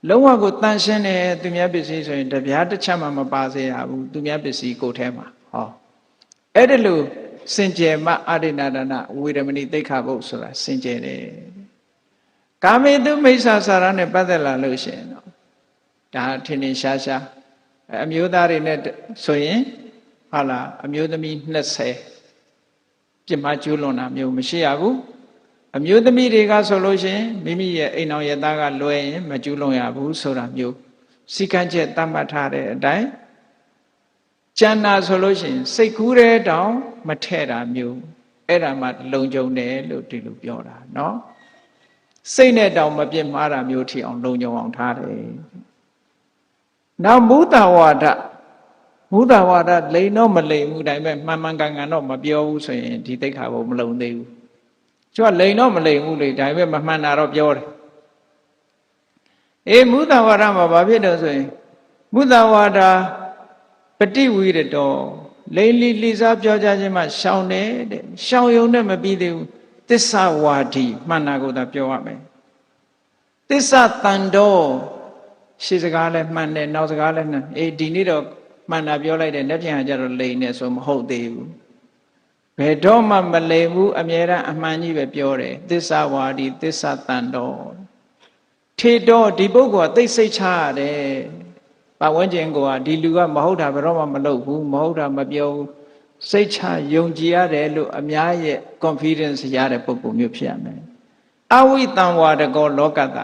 လုံးဝကိုတန်ရှင်းတယ်သူများပစ္စည်းဆိုရင်တပြားတစ်ချက်မှမပါစေရဘူးသူများပစ္စည်းကိုယ်ထဲမှာဟောအဲ့ဒါလို့စင်ကြယ်မှအဋိဏဒါနဝေရမဏိသိက္ခာဘုတ်ဆိုတာစင်ကြယ်တယ်ကာမေတုမိစ္ဆာစာရနဲ့ပတ်သက်လာလို့ရှိရင်တော့ဒါထင်ထင်ရှားရှားအမျိုးသားတွေနဲ့ဆိုရင်ဟုတ်လားအမျိုးသမီး20ပြစ်မှားကျူးလွန်တာမျိုးမရှိရဘူးအမျိုးသမီးတွေကဆိုလို့ရှိရင်မိမိရဲ့အိမ်တော်ရဲ့သားကလွယ်ရင်မကျူးလွန်ရဘူးဆိုတာမျိုးစီကံချက်တတ်မှတ်ထားတဲ့အတိုင်းကျန်တာဆိုလို့ရှိရင်စိတ်ကူးတဲ့တောင်မထဲ့တာမျိုးအဲ့ဒါမှလုံခြုံတယ်လို့ဒီလိုပြောတာเนาะစိတ်နဲ့တောင်မပြစ်မှားတာမျိုးထိအောင်လုံခြုံအောင်ထားတယ်နောက်မုဒဝါဒလိန်တော့မလိန်ဘူးဒါပေမဲ့မှန်ကန်ကန်တော့မပြောဘူးဆိုရင်ဒီသိက္ခာဘုံမလုံသေးဘူးကျွတ်လိန်တော့မလိန်ဘူးလေဒါပေမဲ့မမှန်တာတော့ပြောတယ်အေးမုဒဝါဒမှာဘာဖြစ်တော့ဆိုရင်မုဒဝါဒပฏิဝိရတောလိန်လီလီစားပြောကြခြင်းမှရှောင်တယ်တဲ့ရှောင်ယုံနဲ့မပြီးသေးဘူးသစ္စာဝါဒီမှန်တာကိုသာပြောရမယ်သစ္စာတန်တော်ရှေ့စကားလည်းမှန်တယ်နောက်စကားလည်းမှန်အေးဒီနေ့တော့မှန်တာပြောလိုက်တယ်လက်ပြန်ကြတော့လိန်နေဆိုမဟုတ်သေးဘူးဘယ်တော့မှမလိန်ဘူးအမြဲတမ်းအမှန်ကြီးပဲပြောတယ်သစ္စာဝါဒီသစ္စာတန်တော်ထေတော်ဒီပုဂ္ဂိုလ်ကသိစိတ်ချရတယ်ပတ်ဝန်းကျင်ကဒီလူကမဟုတ်တာဘယ်တော့မှမလုပ်ဘူးမဟုတ်တာမပြောဘူးစိတ်ချယုံကြည်ရတယ်လို့အများရဲ့ confidence ရတဲ့ပုဂ္ဂိုလ်မျိုးဖြစ်ရမယ်အဝိတံဝါဒကောလောကတ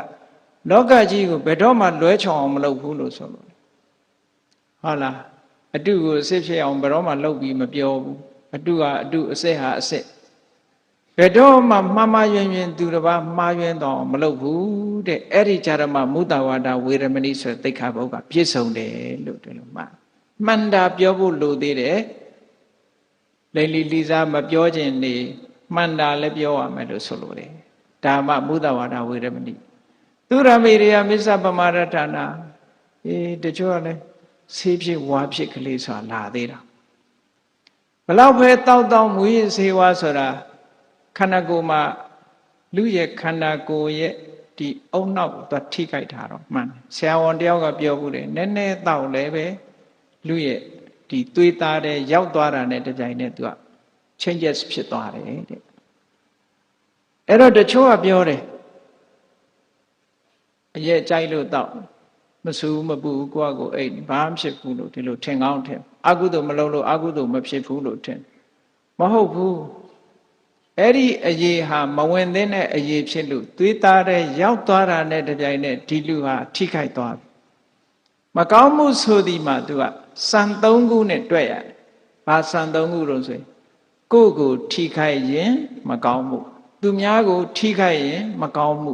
လောကကြီးကိုဘယ်တော့မှလွဲချောင်အောင်မလုပ်ဘူးလို့ဆိုလို့ဟုတ်လားအတုကိုအစစ်ဖြစ်အောင်ဘယ်တော့မှလုပ်ပြီးမပြောဘူးအတုဟာအတုအစစ်ဟာအစစ်ဘယ်တော့မှမှားယွင်းသူတစ်ပါးမှားယွင်းတော့မလုပ်ဘူးတဲ့အဲ့ဒီကြရမမုဒဝါဒဝေရမဏိဆိုသိက္ခာပုဒ်ကပြည့်စုံတယ်လို့ဒီလိုမှန်တာပြောဖို့လိုသေးတယ်လိန်လီလီစားမပြောခြင်းနေမှန်တာလည်းပြောရမယ်လို့ဆိုလိုတယ်ဒါမှမုဒဝါဒဝေရမဏိသူရမေရိယမစ္ဆပမာရဌာနာတချို့ကလည်းဆေးဖြစ်ဝါဖြစ်ကလေးဆိုတာလာသေးတာဘလောက်ပဲတောက်မူရစေဝါဆိုတာခန္ဓာကိုယ်မှာလူရဲ့ခန္ဓာကိုယ်ရဲ့ဒီအုံနောက်သွားထိခိုက်တာတော့မှန်တယ်ဆရာဝန်တယောက်ကပြောဘူးတယ်နည်းနည်းတောက်လည်းပဲလူရဲ့ဒီသွေးသားတဲ့ရောက်သွားတာနဲ့တကြိုင်နဲ့သူက changes ဖြစ်သွားတယ်တဲ့အဲ့တော့တချို့ကပြောတယ်အရဲ့ကြိုက်လို့တောက်မဆူမပူကိုယ့်ကိုအိတ်ဘာမှဖြစ်ဘူးလို့ဒီလိုထင်ကောင်းထင်အကုသိုလ်မလုပ်လို့အကုသိုလ်မဖြစ်ဘူးလို့ထင်မဟုတ်ဘူးအဲ့ဒီအရေးဟာမဝင်သင့်တဲ့အရေးဖြစ်လို့သွေးသားတဲ့ရောက်သွားတာနဲ့တပြိုင်နက်ဒီလူဟာထိခိုက်သွားပြီမကောင်းမှုဆိုသည်မှာသူကစံ3ခုနဲ့တွေ့ရတယ်ဘာစံ3ခုလို့ဆိုရင် ကိုထိခိုက်ရင်မကောင်းမှုသူများကိုထိခိုက်ရင်မကောင်းမှု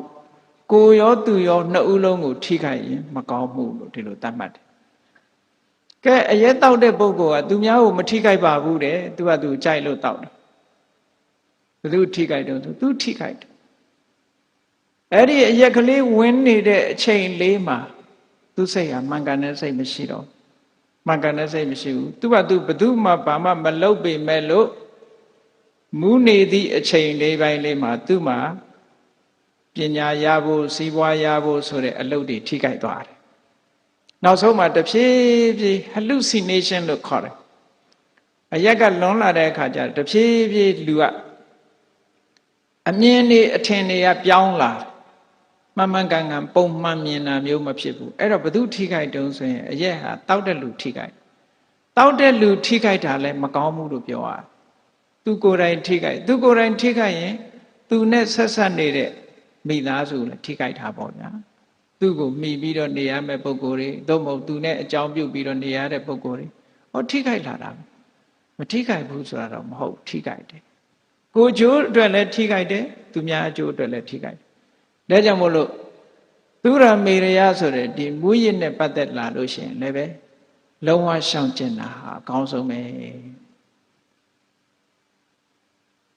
ကိုရောသူရောနှစ်ဦးလုံးကိုထိခိုက်ရင်မကောင်းမှုလို့ဒီလိုသတ်မှတ်တယ်ကဲအရက်တောက်တဲ့ပုဂ္ဂိုလ်ကသူများကိုမထိခိုက်ပါဘူးတဲ့သူကသူကြိုက်လို့တောက်တယ်ဘယ်သူထိခိုက်တော့သူထိခိုက်တယ်အဲ့ဒီအရက်ကလေးဝင်နေတဲ့အချိန်လေးမှာသူစိတ်ဟာမှန်ကန်တဲ့စိတ်မရှိတော့မှန်ကန်တဲ့စိတ်မရှိဘူးသူကသူဘယ်သူမှဘာမှမလုပ်ပေမဲ့လို့မူးနေသည့်အချိန်လေးပိုင်းလေးမှာသူ့မှာပညာရဖို့စီးပွားရဖို့ဆိုတဲ့အလုပ်တွေထိခိုက်သွားတယ်နောက်ဆုံးမှာတဖြည်းဖြည်း hallucination လို့ခေါ်တယ်အရက်ကလွန်လာတဲ့အခါကျတဖြည်းဖြည်းလူကအမြင်တွေအထင်တွေကပြောင်းလာမှန်မှန်ကန်ကန်ပုံမှန်မြင်တာမျိုးမဖြစ်ဘူးအဲ့တော့ဘယ်သူထိခိုက်တုံးဆိုရင်အရက်ဟာတောက်တဲ့လူထိခိုက်တောက်တဲ့လူထိခိုက်တာလည်းမကောင်းဘူးလို့ပြောရတယ်သူကိုယ်တိုင်ထိခိုက်သူကိုယ်တိုင်ထိခိုက်ရင်သူနဲ့ဆက်ဆက်နေတဲ့မိသားစုလည်းထိခိုက်တာပေါ့ဗျာသူ့ကိုမှီပြီးတော့နေရမယ့်ပုံကိုယ်တွေသို့မဟုတ်သူနဲ့အကြောင်းပြုပြီးတော့နေရတဲ့ပုံကိုယ်တွေဟောထိခိုက်လာတာမထိခိုက်ဘူးဆိုတာတော့မဟုတ်ထိခိုက်တယ်ကိုကျိုးအတွက်လည်းထိခိုက်တယ်သူများအကျိုးအတွက်လည်းထိခိုက်တယ်ဒါကြောင့်မို့လို့သူရမေရယဆိုတဲ့ဒီမူရစ်နဲ့ပတ်သက်လာလို့ရှိရင်လည်းပဲလုံးဝရှောင်ကျင်တာဟာအကောင်းဆုံးပဲ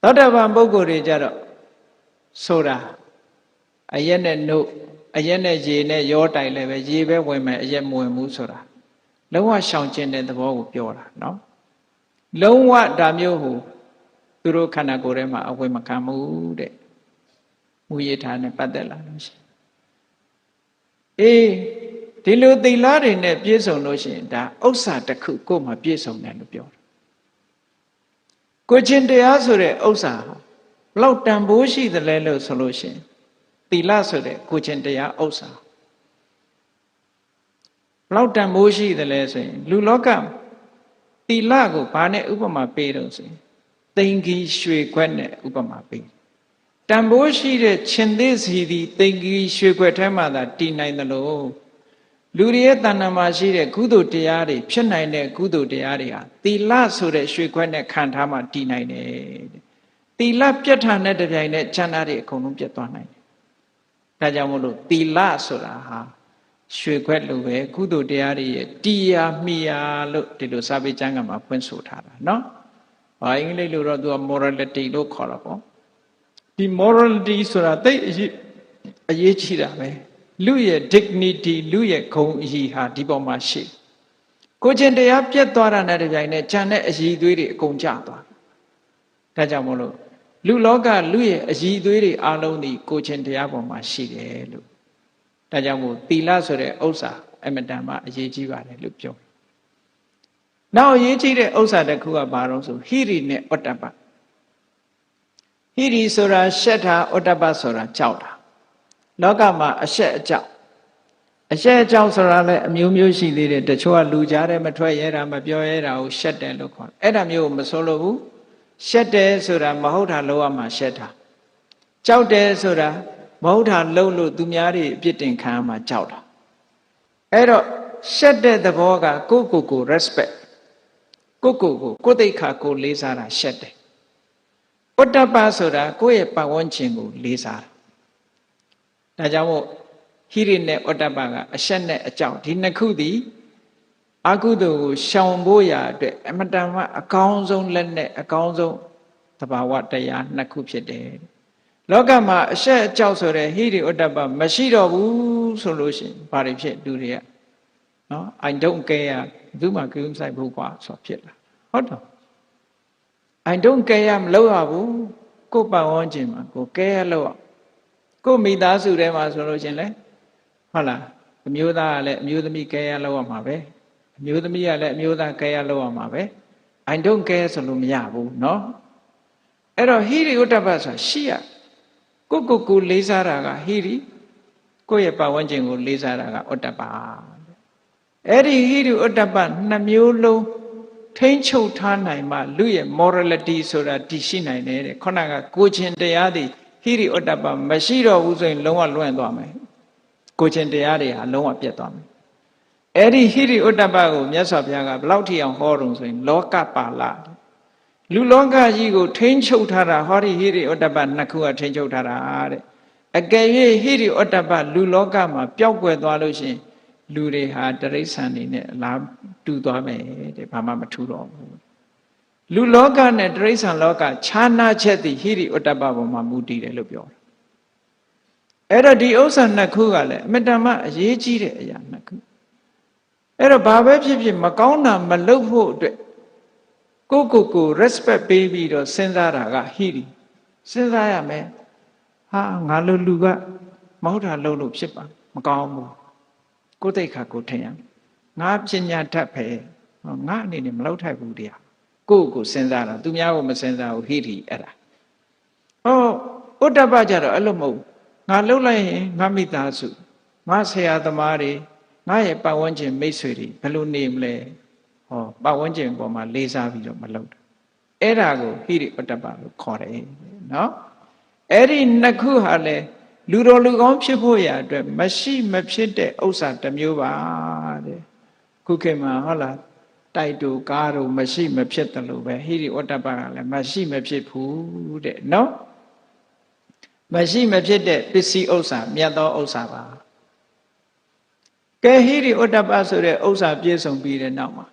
သောတာပန်ပုဂ္ဂိုလ်တွေကြတော့ဆိုတာအရက်နဲ့နှုတ်အရက်နဲ့ရေနဲ့ရောတိုင်လည်းပဲရေပဲဝင်မယ်အရက်မဝင်ဘူးဆိုတာလုံးဝရှောင်ကျင်တဲ့သဘောကိုပြောတာနော်လုံးဝဒါမျိုးကိုသူတို့ခန္ဓာကိုယ်ထဲမှာအဝေမခံဘူးတဲ့မူရထားနဲ့ပတ်သက်လာလို့ရှိရင်အေးဒီလိုသီလတွေနဲ့ပြည့်စုံလို့ရှိရင်ဒါဥစ္စာတစ်ခုကိုယ်မှာပြည့်စုံတယ်လို့ပြောတယ်ကိုချင်းတရားဆိုတဲ့ဥစ္စာဘလောက်တန်ဖိုးရှိသလဲလို့ဆိုလို့ရှိရင်သီလဆိုတဲ့ကိုချင်းတရားဥစ္စာဘလောက်တန်ဖိုးရှိသလဲဆိုရင်လူလောကသီလကိုဘာနဲ့ဥပမာပေးတော့ဆိုရင်သိင်္ဂီရွှေခွက်နဲ့ဥပမာပေးတန်ဖိုးရှိတဲ့ရှင်သေးစီသည်သိင်္ဂီရွှေခွက်ထဲမှာသာတည်နိုင်တယ်လို့လူတွေရဲ့တဏ္ဍာမှာရှိတဲ့ကုသိုလ်တရားတွေဖြစ်နိုင်တဲ့ကုသိုလ်တရားတွေဟာသီလဆိုတဲ့ရွှေခွက်နဲ့ခံထားမှတည်နိုင်တယ်သီလပြတ်ထားတဲ့တပြိုင်နက်ချမ်းသာတွေအကုန်လုံးပြတ်သွားနိုင်တယ်ဒါကြောင့်မို့လို့သီလဆိုတာဟာရွှေခွက်လိုပဲကုသိုလ်တရားတွေရဲ့တရားမိယာလို့ဒီလိုစာပေကျမ်းကမှာဖွင့်ဆိုထားတာနော်။အင်္ဂလိပ်လိုတော့သူက morality လို့ခေါ်တာပေါ့။ဒီ morality ဆိုတာသိအရေးကြီးတာပဲ။လူရဲ့ dignity လူရဲ့ဂုဏ်အရေးဟာဒီပေါ်မှာရှိ။ကိုချင်းတရားပြတ်သွားတာနဲ့တပြိုင်နက်ဉာဏ်နဲ့အည်သွေးတွေအကုန်ကျသွား။ဒါကြောင့်မို့လို့လူလောကလူရဲ့အည်သွေးတွေအလုံးဒီကိုချင်းတရားပေါ်မှာရှိတယ်လို့ဒါကြောင့်မို့သီလဆိုတဲ့ဥစ္စာအမတန်မှအရေးကြီးပါတယ်လို့ပြော။နောက်အရေးကြီးတဲ့ဥစ္စာတစ်ခုကဘာလို့ဆိုဟိရိနဲ့ဩတ္တပဟိရိဆိုတာရှက်တာဩတ္တပဆိုတာကြောက်တာလောကမှာအရှက်အကြောက်ဆိုတာလည်းအမျိုးမျိုးရှိသေးတယ်တချို့ကလူကြားထဲမထွက်ရဲတာမပြောရဲတာကိုရှက်တယ်လို့ခေါ်တယ်အဲ့ဒါမျိုးကိုမဆိုလို့ဘူးရှက်တယ်ဆိုတာမဟုတ်တာလောကမှာရှက်တာကြောက်တယ်ဆိုတာမဟုတ်တာလှုပ်လို့သူများတွေအပြစ်တင်ခံရမှာကြောက်တာအဲ့တော့ရှက်တဲ့သဘောကကိုယ့်ကိုယ် respect ကိုယ်သိက္ခာကိုလေးစားတာရှက်တယ်ဩတ္တပဆိုတာကိုယ့်ရဲ့ပတ်ဝန်းကျင်ကိုလေးစားတာဒါကြောင့်မို့ဟိရိနဲ့ဩတ္တပကအရှက်နဲ့အကြောက်ဒီနှစ်ခုသည်အကုသိုလ်ကိုရှောင်ဖို့ရာအတွက်အမတန်မှအကောင်းဆုံးလက်နဲ့အကောင်းဆုံးသဘာဝတရားနှစ်ခုဖြစ်တယ်လောကမှာအရှက်အကြောက်ဆိုတဲ့ဟိရိဩတ္တပမရှိတော့ဘူးဆိုလို့ရှိရင်ဘာတွေဖြစ်လူတွေကနော် I don't care ဘူးမှကိစ္စဘူးကွာဆိုဖြစ်လာဟုတ်တော့ I don't care မလုပ်ရဘူးကိုယ်ပတ်ဝန်းကျင်မှာကိုယ် care လုပ်ရကိုယ်မိသားစုထဲမှာဆိုလို့ရှိရင်လေဟုတ်လားအမျိုးသားကလည်းအမျိုးသမီး care လုပ်ရမှာပဲအမျိုးသမီးကလည်းအမျိုးသား care လုပ်ရမှာပဲ I don't care ဆိုလို့မရဘူးเนาะအဲ့တော့ဟိရိဥတ္တပဆိုတာရှိရကိုလေးစားတာကဟိရိကိုယ့်ရဲ့ပတ်ဝန်းကျင်ကိုလေးစားတာကဥတ္တပအဲ့ဒီဟိရိဥတ္တပနှစ်မျိုးလုံးထိမ့်ချုပ်ထားနိုင်မှလူရဲ့ morality ဆိုတာတည်ရှိနိုင်တယ်တဲ့ခုနကကိုချင်းတရားတွေဟိရိဥတ္တပမရှိတော့ဘူးဆိုရင်လုံးဝလွင့်သွားမယ်ကိုချင်းတရားတွေဟာလုံးဝပြတ်သွားမယ်အဲ့ဒီဟိရိဥတ္တပကိုမြတ်စွာဘုရားကဘယ်လောက်ထိအောင်ဟောတုံဆိုရင်လောကပါဠ လူလောကကြီးကိုထိန်းချုပ်ထားတာဟောဒီဟိရိဩတ္တပနှစ်ခုကထိန်းချုပ်ထားတာတဲ့အကယ်၍ဟိရိဩတ္တပလူလောကမှာပျောက်ကွယ်သွားလို့ရှိရင်လူတွေဟာတိရစ္ဆာန်တွေနဲ့အလားတူသွားမယ်တဲ့ဘာမှမထူတော့ဘူးလူလောကနဲ့တိရစ္ဆာန်လောကခြားနာချက်သည်ဟိရိဩတ္တပပေါ်မှာမူတည်တယ်လို့ပြောတယ်အဲ့တော့ဒီဥစ္စာနှစ်ခုကလည်းအမြဲတမ်းအရေးကြီးတဲ့အရာနှစ်ခုအဲ့တော့ဘာပဲဖြစ်ဖြစ်မကောင်းတာမလုပ်ဖို့အတွက်ကို respect ပေးပြီးတော့စဉ်းစားတာကဟိရိစဉ်းစားရမယ်ဟာငါလိုလူကမဟုတ်တာလုပ်လို့ဖြစ်ပါမကောင်းဘူးကိုယ်တိတ်ခါကိုထင်ရငါပညာတတ်ပဲငါအနေနဲ့မလုပ်ထိုက်ဘူးတရားကိုစဉ်းစားတာသူများကိုမစဉ်းစားဘူးဟိရိအဲ့ဒါဩတ္တပကြတော့အဲ့လိုမဟုတ်ငါလှုပ်လိုက်ရင်ငါမိသားစုငါဆရာသမားတွေငါရဲ့ပတ်ဝန်းကျင်မိတ်ဆွေတွေဘယ်လိုနေမလဲပတ်ဝန်းကျင်ပေါ်မှာလေးစားပြီးတော့မလုပ်တာအဲ့ဒါကိုဟိရိဩတ္တပလို့ခေါ်တယ်နော်အဲ့ဒီနှစ်ခုဟာလေလူတော်လူကောင်းဖြစ်ဖို့ရာအတွက်မရှိမဖြစ်တဲ့ဥစ္စာတစ်မျိုးပါတဲ့ခုခေတ်မှာဟုတ်လားတိုက်တူကားတို့မရှိမဖြစ်တယ်လို့ပဲဟိရိဩတ္တပကလည်းမရှိမဖြစ်ဘူးတဲ့နော်မရှိမဖြစ်တဲ့ပစ္စည်းဥစ္စာမြတ်သောဥစ္စာပါကဲဟိရိဩတ္တပဆိုတဲ့ဥစ္စာပြည့်စုံပြီးတဲ့နောက်မှာ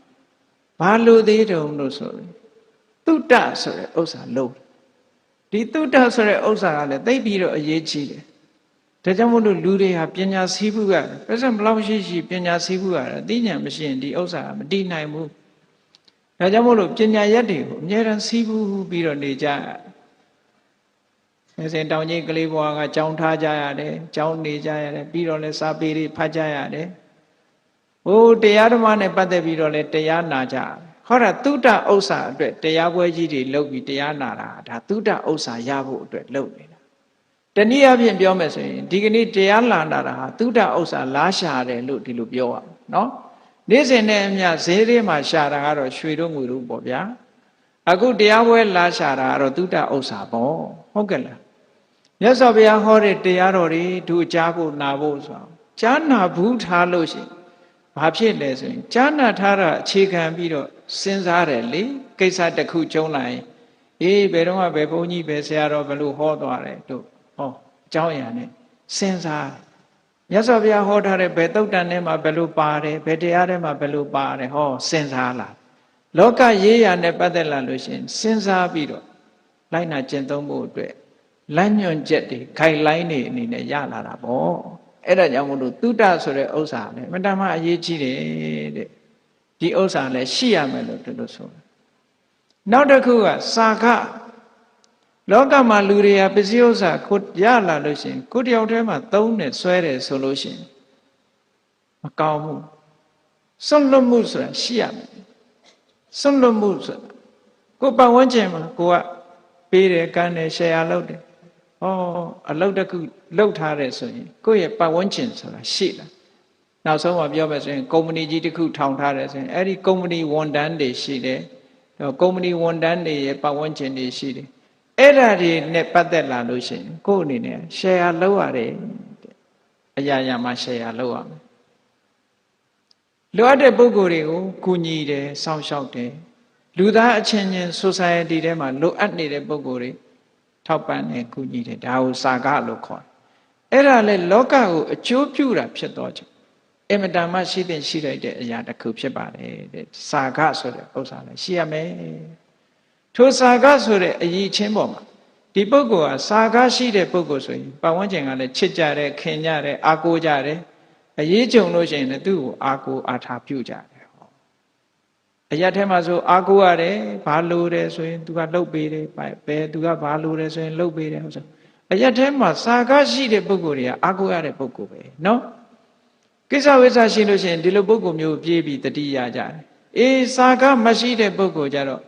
ဘာလို့သေးတုံလို့ဆိုရင်သုတ္တဆိုတဲ့ဥစ္စာလုံးဒီသုတ္တဆိုတဲ့ဥစ္စာကလည်းသိပြီးတော့အရေးကြီးတယ်ဒါကြောင့်မို့လို့လူတွေဟာပညာစည်းဘူးကပြဿနာဘလောက်ရှိပညာစည်းဘူးကအသိဉာဏ်မရှိရင်ဒီဥစ္စာမတည်နိုင်ဘူးဒါကြောင့်မို့လို့ပညာရက်တွေကိုအများရန်စည်းဘူးပြီးတော့နေကြစဉ်တောင်ကြီးကလေးဘွားကကြောင်းထားကြရတယ်ကြောင်းနေကြရတယ်ပြီးတော့လဲစာပေတွေဖတ်ကြရတယ်ဟိုတရားဓမ္မနဲ့ပတ်သက်ပြီးတော့လဲတရားနာကြဟောတာသုတ္တဥစ္စာအတွက်တရားပွဲကြီးတွေလုပ်ပြီးတရားနာတာဒါသုတ္တဥစ္စာရဖို့အတွက်လုပ်နေတာတနည်းအားဖြင့်ပြောမယ်ဆိုရင်ဒီကနေ့တရားလာနာတာဟာသုတ္တဥစ္စာလားရှာတယ်လို့ဒီလိုပြောရအောင်နော်နေ့စဉ်နဲ့အမျှဈေးထဲမှာရှာတာကတော့ရွှေတို့ငွေတို့ပေါ့ဗျာအခုတရားပွဲလားရှာတာကတော့သုတ္တဥစ္စာပေါ့ဟုတ်ကဲ့လားမြတ်စွာဘုရားဟောတဲ့တရားတော်တွေသူကြားဖို့နာဖို့ဆိုတော့ကြားနာဘူးထားလို့ရှိရင်ဘာဖြစ်လဲဆိုရင်ကြားနာထားတာအခြေခံပြီးတော့စဉ်းစားတယ်လေကိစ္စတစ်ခုကျုံးလာရင်ဘယ်တော့မှဘယ်ဘုန်းကြီးဘယ်ဆရာတော်ဘယ်လိုဟောသွားတယ်တို့အကြောင်းအရာနဲ့စဉ်းစားမြတ်စွာဘုရားဟောထားတဲ့ဘယ်သုတ်တန်ထဲမှာဘယ်လိုပါတယ်ဘယ်တရားထဲမှာဘယ်လိုပါတယ်စဉ်းစားလာလောကရေးရာနဲ့ပတ်သက်လာလို့ရှိရင်စဉ်းစားပြီးတော့လိုက်နာကျင့်သုံးဖို့အတွက်လမ်းညွှန်ချက်တွေ guideline တွေအနေနဲ့ရလာတာပေါ့အဲ့ဒါကြောင့်မို့လို့သုတ္တဆိုတဲ့ဥစ္စာလည်းမတမ်းမအရေးကြီးတယ်တဲ့ဒီဥစ္စာလည်းရှိရမယ်လို့တို့ဆိုတာနောက်တစ်ခုကစာခလောကမှာလူတွေကပစ္စည်းဥစ္စာကိုရလာလို့ရှိရင်ကိုတယောက်တည်းမှာသုံးတယ်ဆွဲတယ်ဆိုလို့ရှိရင်မကောင်းဘူးစွန့်လွတ်မှုဆိုတာရှိရမယ်စွန့်လွတ်မှုဆိုတာကိုပတ်ဝန်းကျင်မှာကိုကပေးတယ်ကမ်းတယ်ရှယ်ယာလုပ်တယ်အလုပ်တစ်ခုလုပ်ထားတယ်ဆိုရင်ကိုယ့်ရဲ့ပတ်ဝန်းကျင်ဆိုတာရှိလားနောက်ဆုံးမှပြောမယ်ဆိုရင်ကုမ္ပဏီကြီးတစ်ခုထောင်ထားတယ်ဆိုရင်အဲ့ဒီကုမ္ပဏီဝန်ထမ်းတွေရှိတယ်ကုမ္ပဏီဝန်ထမ်းတွေရဲ့ပတ်ဝန်းကျင်တွေရှိတယ်အဲ့ဒါတွေနဲ့ပတ်သက်လာလို့ရှိရင်ကိုယ့်အနေနဲ့ရှယ်ယာလုပ်ရတယ်အရာရာမှာရှယ်ယာလုပ်ရမယ်လိုအပ်တဲ့ပုဂ္ဂိုလ်တွေကိုကူညီတယ်စောင့်ရှောက်တယ်လူသားအချင်းချင်း society ထဲမှာလိုအပ်နေတဲ့ပုဂ္ဂိုလ်တွေထောက်ပံ့တယ်ကူညီတယ်ဒါကိုစာကလို့ခေါ်တယ်အဲ့ဒါလေလောကကိုအကျိုးပြုတာဖြစ်တော့ကြောင့်အမတန်မှရှိတဲ့ရှိလိုက်တဲ့အရာတစ်ခုဖြစ်ပါတယ်တဲ့စာကဆိုတဲ့ဥစ္စာလည်းရှိရမယ်ထိုစာကဆိုတဲ့အရေးချင်းပေါ်မှာဒီပုဂ္ဂိုလ်ဟာစာကရှိတဲ့ပုဂ္ဂိုလ်ဆိုရင်ပတ်ဝန်းကျင်ကလည်းချစ်ကြတယ်ခင်ကြတယ်အားကိုးကြတယ်အရေးကြုံလို့ရှိရင်လည်းသူ့ကိုအားကိုးအားထားပြုကြတယ်အရာထဲမှာဆိုအားကိုးရတယ်ဘာလို့တယ်ဆိုရင်သူကလှုပ်ပေးတယ်ပဲသူကဘာလို့တယ်ဆိုရင်လှုပ်ပေးတယ်ဟုတ်ဆိုအရာထဲမှာစာကရှိတဲ့ပုဂ္ဂိုလ်တွေကအားကိုးရတဲ့ပုဂ္ဂိုလ်ပဲနော်ကိစ္စဝိစ္စရှိလို့ရှိရင်ဒီလိုပုဂ္ဂိုလ်မျိုးပြေးပြီးတတိယကြတယ်စာကမရှိတဲ့ပုဂ္ဂိုလ်ကြတော့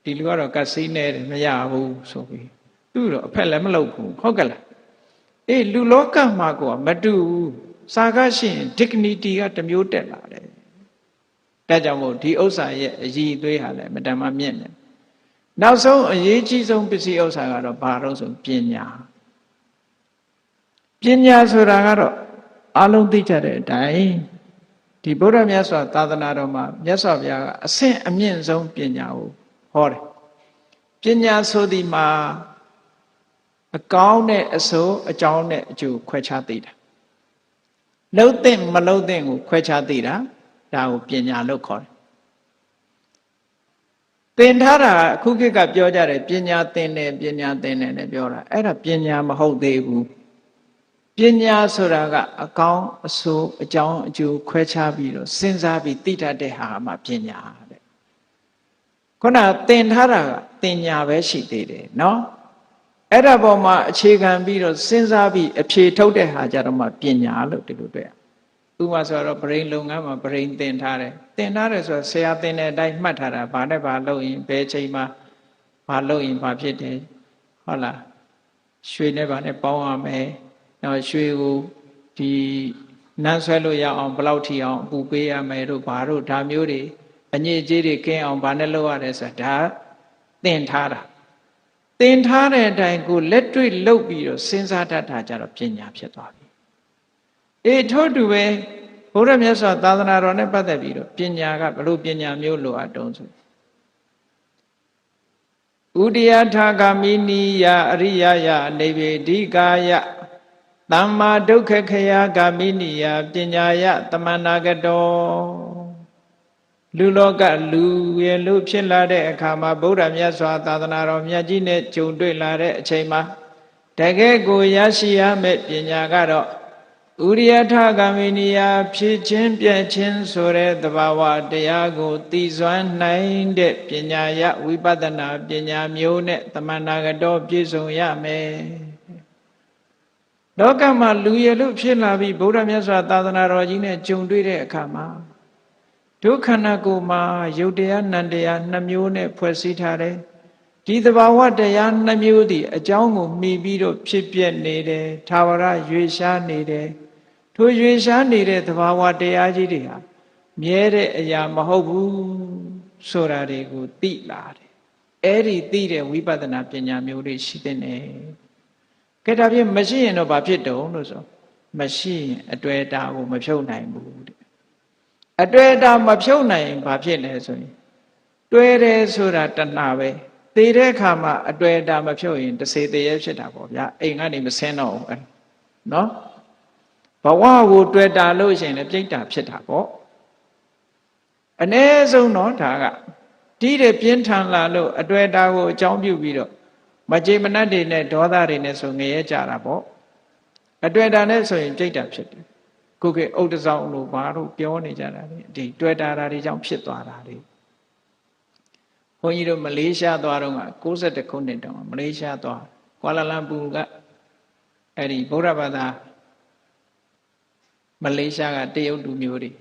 ဒီလူကတော့ကတ်စိနေတယ်မရဘူးဆိုပြီးသူတော့အဖက်လည်းမလုပ်ဘူးဟုတ်ကဲ့လားလူလောကမှာကမတူဘူးစာကရှိရင် dignity ကတစ်မျိုးတက်လာတယ်ဒါကြောင့်မို့ဒီဥစ္စာရဲ့အည်အသွေးဟာလည်းမတမ်းမမြင့်တယ်နောက်ဆုံးအရေးကြီးဆုံးပစ္စည်းဥစ္စာကတော့ဘာလို့ဆိုပညာဆိုတာကတော့အလုံးသိကြတဲ့အတိုင်းဒီဗုဒ္ဓမြတ်စွာသာသနာတော်မှာမြတ်စွာဘုရားကအဆင့်အမြင့်ဆုံးပညာကိုဟောတယ် ပညာဆိုသည်မှာအကောင်းနဲ့အဆိုးအကြောင်းနဲ့အကျိုးခွဲခြားသိတာလှုပ်တဲ့မလှုပ်တဲ့ကိုခွဲခြားသိတာဒါကိုပညာလို့ခေါ်တယ်သင်ထားတာအခုခေတ်ကပြောကြတယ်ပညာသင်တယ်ပညာသင်တယ်နဲ့ပြောတာအဲ့ဒါပညာမဟုတ်သေးဘူးပညာဆိုတာကအကောင်းအဆိုးအကြောင်းအကျိုးခွဲခြားပြီးတော့စဉ်းစားပြီးသိတတ်တဲ့ဟာမှပညာတဲ့ခုနသင်ထားတာကသင်ညာပဲရှိသေးတယ်နော်အဲ့ဒါပေါ်မှာအခြေခံပြီးတော့စဉ်းစားပြီးအဖြေထုတ်တဲ့ဟာကြတော့မှပညာလို့ဒီလိုတွေ့ဥပမာဆိုတော့ဗရိန်လုပ်ငန်းမှာဗရိန်သင်ထားတယ်ဆိုတော့ဆရာသင်တဲ့အတိုင်းမှတ်ထားတာဘာနဲ့ဘာလုပ်ရင်ဘယ်ချိန်မှာဘာလုပ်ရင်ဘာဖြစ်တယ်ဟုတ်လားရွှေနဲ့ဘာနဲ့ပေါင်းရမယ်နောက်ရွှေကိုဒီနန်းဆွဲလို့ရအောင်ဘယ်လောက်ထိအောင်ပူပေးရမယ်တို့ဘာတို့ဒါမျိုးတွေအညစ်အကြေးတွေကင်းအောင်ဘာနဲ့လုပ်ရတယ်ဆိုတာဒါသင်ထားတာသင်ထားတဲ့အတိုင်းကိုလက်တွေ့လုပ်ပြီးတော့စဉ်းစားတတ်တာကြတော့ပညာဖြစ်သွားပြီထို့တူပဲဘုရားမြတ်စွာသာသနာတော်နဲ့ပတ်သက်ပြီးတော့ပညာကဘယ်လိုပညာမျိုးလိုအပ်တုံးဆိုဥဒိယထာဂာမိနိယအရိယယနေဗေဒိကာယသမ္မာဒုက္ခခယဂာမိနိယပညာယတမနာကတောလူလောကလူရလို့ဖြစ်လာတဲ့အခါမှာဗုဒ္ဓမြတ်စွာသာသနာတော်မြတ်ကြီးနဲ့ကြုံတွေ့လာတဲ့အချိန်မှာတကယ်ကိုရရှိရမယ့်ပညာကတော့ဥရိယထဂမိနိယဖြစ်ခြင်းပြည့်ခြင်းဆိုတဲ့သဘာဝတရားကိုသိစွမ်းနိုင်တဲ့ပညာယဝိပဿနာပညာမျိုးနဲ့သမဏဂတောပြည့်စုံရမယ်လောကမှာလူရလို့ဖြစ်လာပြီးဗုဒ္ဓမြတ်စွာသာသနာတော်ကြီးနဲ့ကြုံတွေ့တဲ့အခါမှာဒုက္ခနာကိုမှာယုတ်တရားနံတရားနှစ်မျိုးနဲ့ဖွဲ့စည်းထားတယ်ဒီသဘာဝတရားနှစ်မျိုးသည်အကြောင်းကိုမှီပြီးတော့ဖြစ်ပြနေတယ်သာဝရရွေရှားနေတယ်ထိုရွေရှားနေတဲ့သဘာဝတရားကြီးတွေဟာမြဲတဲ့အရာမဟုတ်ဘူးဆိုတာတွေကိုသိလာတယ်အဲ့ဒီသိတဲ့ဝိပဿနာပညာမျိုးတွေရှိတဲ့ねကဲဒါဖြင့်မရှိရင်တော့ဘာဖြစ်တုံးလို့ဆိုမရှိရင်အတွေ့အတာကိုမဖြုတ်နိုင်ဘူးတဲ့အတွေ့အတာမဖြုတ်နိုင်ဘာဖြစ်လဲဆိုရင်တွဲတယ်ဆိုတာတဏှာပဲသေတဲ့အခါမှာအတွေ့အတာမဖြုတ်ရင်တစေတရေဖြစ်တာပေါ့ဗျာအိမ်ကနေမဆင်းတော့ဘူးအဲ့နော်ဘဝကိုတွေ့တာလို့ရှိရင်လည်းပြိတ္တာဖြစ်တာပေါ့အ ਨੇ ဆုံးတော့ဒါကတီးတယ်ပြင်းထန်လာလို့အတွေ့အတာကိုအကြောင်းပြုပြီးတော့မကြေမနတ်တွေနဲ့ဒေါသတွေနဲ့ဆိုငရဲကြတာပေါ့အတွေ့အတာနဲ့ဆိုရင်ပြိတ္တာဖြစ်တယ်ခုခေတ်ဥဒ္ဒဆောင်လို့ဘာလို့ပြောနေကြတာလဲဒီတွေ့တာတွေကြောင့်ဖြစ်သွားတာလေဘုန်းကြီးတို့မလေးရှားသွားတော့က62ခုနှစ်တောင်မလေးရှားသွားကွာလာလမ်ပူကအဲ့ဒီဗုဒ္ဓဘာသာမလေးရှားကတရုတ်လူမျိုးတွေ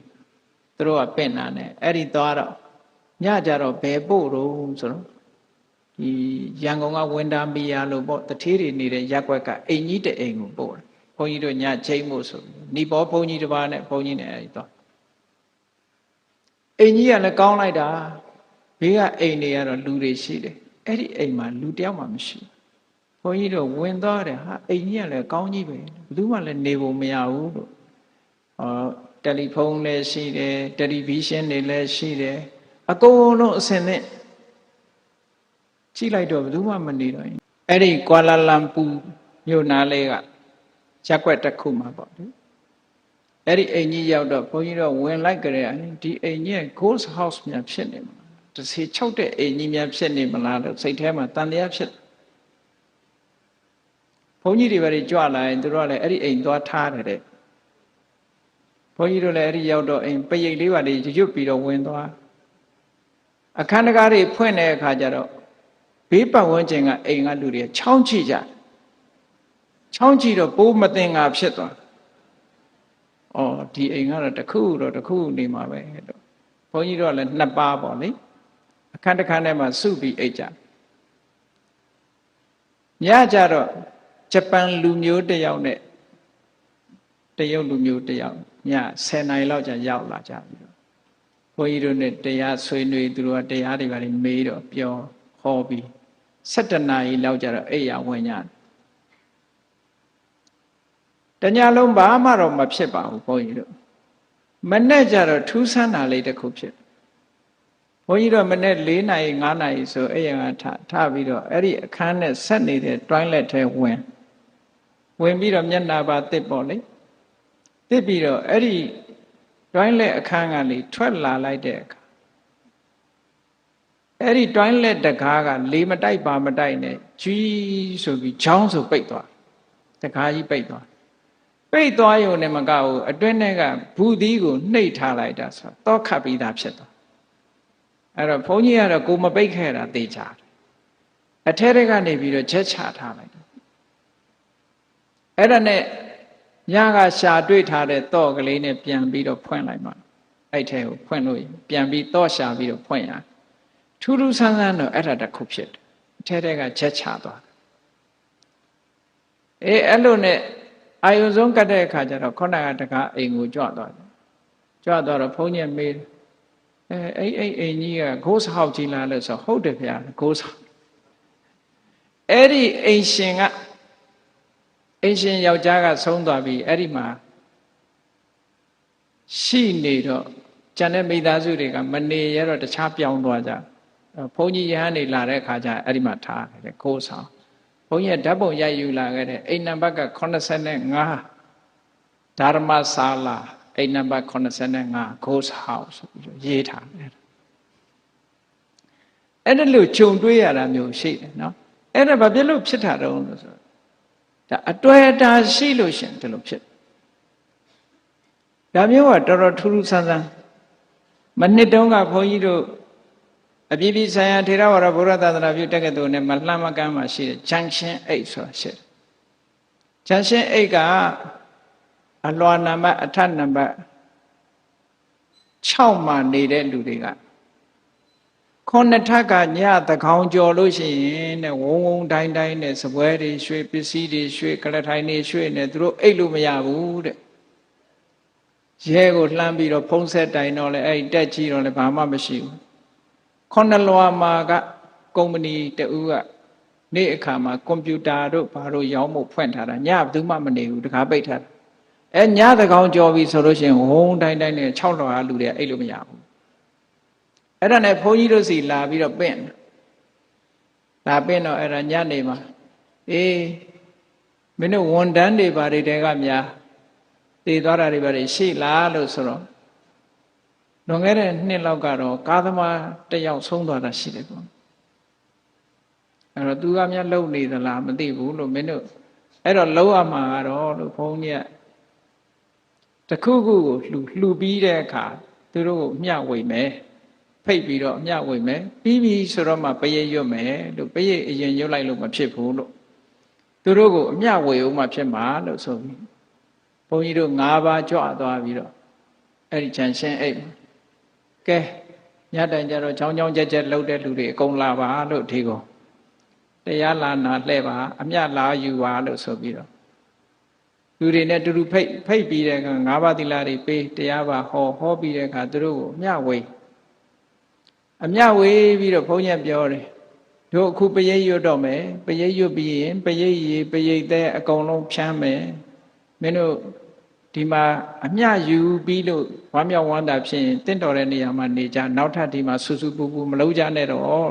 သူတို့ကပင့်တာနဲ့အဲ့ဒီသွားတော့ညကြတော့ဘယ်ပို့တော့ဆိုတော့ဒီရန်ကုန်ကဝင်းတာမီယာလို့ပေါ့တထေးတွေနေတဲ့ရက်ွက်ကအိမ်ကြီးတအိမ်ကိုပို့တယ်ဘုန်းကြီးတို့ညချိန်မို့ဆိုနီပေါ်ဘုန်းကြီးတစ်ပါးနဲ့ဘုန်းကြီးနဲ့အဲ့ဒီတော့အိမ်ကြီးကလည်းကောင်းလိုက်တာဘေးကအိမ်တွေကတော့လူတွေရှိတယ်အဲ့ဒီအိမ်မှာလူတယောက်မှမရှိဘုန်းကြီးတို့ဝင်သွားတယ်ဟာအိမ်ကြီးကလည်းကောင်းကြီးပဲဘယ်သူမှလည်းနေဖို့မရဘူးလို့တယ်လီဖုန်းလည်းရှိတယ်တယ်လီဗီရှင်းတွေလည်းရှိတယ်အကုန်လုံးအစင်နဲ့ကြည့်လိုက်တော့ဘယ်သူမှမနေတော့ရင်အဲ့ဒီကွာလာလမ်ပူမြို့နားလေးကရက်ွက်တစ်ခုမှာပေါ့အဲ့ဒီအိမ်ကြီးရောက်တော့ဘုန်းကြီးတို့ဝင်လိုက်ကြတယ်ဒီအိမ်ကြီးက ghost house များဖြစ်နေမှာတစေချုပ်တဲ့အိမ်ကြီးများဖြစ်နေမလားလို့စိတ်ထဲမှာတန်တရားဖြစ်ဘုန်းကြီးတွေပဲကြွလာရင်သူတို့ကလည်းအဲ့ဒီအိမ်သွားထားတယ်တဲ့ဘုန်းကြီးတို့လည်းအဲ့ဒီရောက်တော့အိမ်ပရိတ်လေးပါလေးရွတ်ပြီးတော့ဝင်သွားအခန်းတကားတွေဖွင့်တဲ့အခါကျတော့ဘေးပတ်ဝန်းကျင်ကအိမ်ကလူတွေချောင်းချိကြချောင်းချိတော့ပိုးမတင်ငါဖြစ်သွားဒီအိမ်ကတော့တခုနေမှာပဲတော့ဘုန်းကြီးတို့ကလည်းနှစ်ပါးပေါ့လေအခန်းတစ်ခန်းထဲမှာစုပြီးအိတ်ကြညကြတော့ဂျပန်လူမျိုးတယောက်နဲ့တရုတ်လူမျိုးတယောက်ည10 နာရီလောက်ကြာရောက်လာကြပြီဘုန်းကြီးတို့နဲ့တရားဆွေးနွေးသူတို့ကတရားတွေပါမေးတော့ပြောဟောပြီး17 နာရီလောက်ကြာတော့အိယာဝင်ကြတညလုံးဘာမှတော့မဖြစ်ပါဘူးဘုန်းကြီးတို့မနဲ့ကြတော့ထူးဆန်းတာလေးတစ်ခုဖြစ် ဘုန်းကြီးတို့မနေ့4 နာရီ5 နာရီဆိုအဲ့ရကထပြီးတော့အဲ့ဒီအခန်းနဲ့ဆက်နေတဲ့ toilet ထဲဝင်ပြီးတော့မျက်နှာပါတစ်ပေါ့လေတစ်ပြီးတော့အဲ့ဒီ toilet အခန်းကလေထွက်လာလိုက်တဲ့အခါအဲ့ဒီ toilet တကားကလေမတိုက်ပါမတိုက်နဲ့ကြီးဆိုပြီးချောင်းဆိုပိတ်သွားတကားကြီးပိတ်သွားရုံနဲ့မကဘူးအတွင်းထဲကဘူးသီးကိုနှိပ်ထားလိုက်တာဆိုတော့ခတ်ပြီးသားဖြစ်သွားအဲ့တော့ဘုန်းကြီးကတော့ကိုမပိတ်ခဲ့တာသိကြတယ်အထဲထဲကနေပြီးတော့ချက်ချထားလိုက်တယ်အဲ့ဒါနဲ့ညကရှာတွေ့ထားတဲ့တော့ကလေးနဲ့ပြန်ပြီးတော့ဖွင့်လိုက်မှအဲ့ထဲကိုဖွင့်လို့ပြန်ပြီးတော့ရှာပြီးတော့ဖွင့်ရထူးထူးဆန်းဆန်းတော့အဲ့ဒါတစ်ခုဖြစ်တယ်အထဲထဲကချက်ချသွားတယ်အဲ့လိုနဲ့အာယုံဆုံးကတ်တဲ့အခါကျတော့ခေါဏကတကားအိမ်ကိုကြွသွားတယ်ကြွသွားတော့ဘုန်းကြီးမေးအဲ့အိမ်ကြီးကဂိုးဆောက်ကြီးလားလို့ဆိုဟုတ်တယ်ဗျာဂိုးဆောက်အဲ့ဒီအိမ်ရှင်ယောက်ျားကဆုံးသွားပြီအဲ့ဒီမှာရှိနေတော့ကျန်တဲ့မိသားစုတွေကမနေရတော့တခြားပြောင်းသွားကြဘုန်းကြီးရဟန်းနေလာတဲ့အခါကျအဲ့ဒီမှာထားတယ်ဂိုးဆောက်ဘုန်းကြီးဓာတ်ပုံရိုက်ယူလာခဲ့တဲ့အိမ်နံပါတ်က85ဓမ္မဆာလာအိမ်နံပါတ်85 Ghost House ဆိုပြီးတော့ရေးထားတယ်အဲ့ဒါလို့ခြုံတွေးရတာမျိုးရှိတယ်နော်အဲ့ဒါဘာဖြစ်လို့ဖြစ်တာတုံးလို့ဆိုဒါအတွေ့အတာရှိလို့ရှင်ဒီလိုဖြစ်ဒါမျိုးကတော်တော်ထူးထူးဆန်းဆန်းမနှစ်တုန်းကဘုန်းကြီးတို့အပြည်ပြည်ဆိုင်ရာထေရဝါဒဗုဒ္ဓသာသနာပြုတက္ကသိုလ်နဲ့မလှမ်းမကမ်းမှာရှိတဲ့ Junction 8ဆိုတာရှိတယ် Junction 8ကအလွာနံပါတ်အထက်နံပါတ်6မှာနေတဲ့လူတွေကခုနှစ်ထပ်ကညသကောင်းကြော်လို့ရှိရင်တဲ့ဝုံဝုံတိုင်းတိုင်းနဲ့စပွဲတွေရွှေပစ္စည်းတွေရွှေကလထိုင်တွေရွှေနဲ့သူတို့အိတ်လို့မရဘူးတဲ့ရဲကိုလှမ်းပြီးတော့ဖုံးဆက်တိုင်တော့လေအဲ့တက်ကြီးတော့လေဘာမှမရှိဘူးခုနှစ်လွာမှာကကုမ္ပဏီတူကနေ့အခါမှာကွန်ပျူတာတို့ဘာတို့ရောင်းဖို့ဖွင့်ထားတာညဘယ်သူမှမနေဘူးတခါပိတ်ထားတာညသကောင်းကြော်ပြီဆိုလို့ရှိရင်ဝုံတိုင်းတိုင်းနဲ့6လွာလူတွေအိတ်လို့မရဘူးအဲ့ဒါနဲ့ဘုန်းကြီးတို့စီလာပြီးတော့ပင့်လာပင့်တော့အဲ့ဒါညနေမှာမင်းတို့ဝန်တန်းတွေဘာတွေတဲကများတည်သွားတာတွေဘာတွေရှိလားလို့ဆိုတော့လွန်ခဲ့တဲ့နှစ်လောက်ကတော့ကားသမားတစ်ယောက်ဆုံးသွားတာရှိတယ်ပေါ့အဲ့တော့သူကများလုံနေသလားမသိဘူးလို့မင်းတို့အဲ့တော့လုံရမှာကတော့လို့ဘုန်းကြီးကတခုခုကိုလှူပြီးတဲ့အခါသူတို့ကိုမျှဝေမယ်ဖိတ်ပြီးတော့အမျှဝေမယ်ပြီးပြီဆိုတော့မှပရိတ်ရွတ်မယ်လို့ပရိတ်အရင်ရွတ်လိုက်လို့မဖြစ်ဘူးလို့သူတို့ကိုအမျှဝေအောင်မှဖြစ်မှာလို့ဆိုပြီးဘုန်းကြီးတို့5ပါးကြွသွားပြီးတော့အဲ့ဒီJunction 8ကဲညတိုင်ကြတော့ချောင်းချောင်းကြက်ကြက်လှုပ်တဲ့လူတွေအကုန်လာပါလို့ဒီကိုတရားလာနာလှဲ့ပါအမျှလာယူပါလို့ဆိုပြီးတော့လူတွေနဲ့တူတူဖိတ်ပြီးတဲ့အခါ5ပါးသီလတွေပေးတရားပါဟောပြီးတဲ့အခါသူတို့ကိုအမျှဝေပြီးတော့ဘုန်းကြီးပြောတယ်တို့အခုပရိတ်ရွတ်တော့မယ်ပရိတ်ရွတ်ပြီးရင်ပရိတ်ရည်ပရိတ်တဲ့အကုန်လုံးဖြန်းမယ်မင်းတို့ဒီမှာအမျှယူပြီးလို့ဝမ်းမြောက်ဝမ်းသာဖြစ်ရင်တင့်တော်တဲ့နေရာမှာနေကြနောက်ထပ်ဒီမှာဆူဆူပူပူမလုပ်ကြနဲ့တော့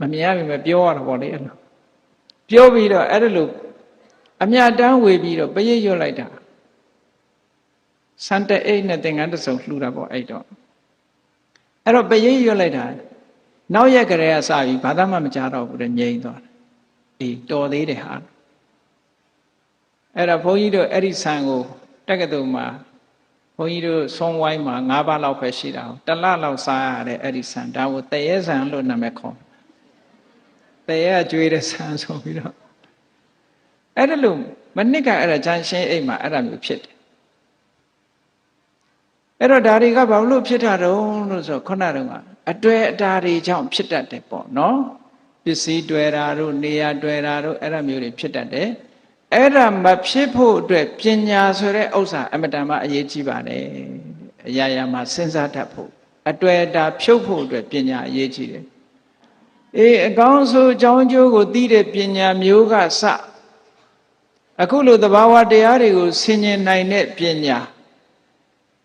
မမြင်ရပြီမပြောရတော့ဗောလေအဲ့လိုပြောပြီးတော့အဲ့ဒါလို့အမျှတန်းဝေပြီးတော့ပရိတ်ရွတ်လိုက်တာစံတဲ့အိတ်နဲ့သင်္ကန်းတစ်စုံလှူတာပေါ့အဲ့တော့ပရိတ်ရွတ်လိုက်တာနောက်ရက်ကလေးကစပြီးဘာသာမှမကြားတော့ဘူးတဲ့ငြိမ်သွားတယ်တော်သေးတယ်ဟာအဲ့တော့ဘုန်းကြီးတို့အဲ့ဒီဆံကိုတက္ကသိုလ်မှာဘုန်းကြီးတို့ဆုံးဝိုင်းမှာ5ပါးလောက်ပဲရှိတာတစ်လလောက်စားရတဲ့အဲ့ဒီဆံဒါကိုတရေဆံလို့နာမည်ခေါ်တရေကကျွေးတဲ့ဆံဆိုပြီးတော့အဲ့ဒါလို့မနစ်ကအဲ့ဒါJunction 8မှာအဲ့ဒါမျိုးဖြစ်တယ်အဲ့တော့ဒါတွေကဘာလို့ဖြစ်တာတုံးလို့ဆိုခုနကအတွေ့အတာတွေကြောင့်ဖြစ်တတ်တယ်ပေါ့နော်ပစ္စည်းတွေ့တာတို့နေရာတွေ့တာတို့အဲ့ဒါမျိုးတွေဖြစ်တတ်တယ်အဲ့ဒါမဖြစ်ဖို့အတွက်ပညာဆိုတဲ့ဥစ္စာအမတန်မှအရေးကြီးပါတယ်အရာရာမှာစဉ်းစားတတ်ဖို့အတွေ့အတာဖြုတ်ဖို့အတွက်ပညာအရေးကြီးတယ်အကောင်းဆုံးအကြောင်းကျိုးကိုသိတဲ့ပညာမျိုးကစအခုလိုသဘာဝတရားတွေကိုဆင်ញင်နိုင်တဲ့ပညာ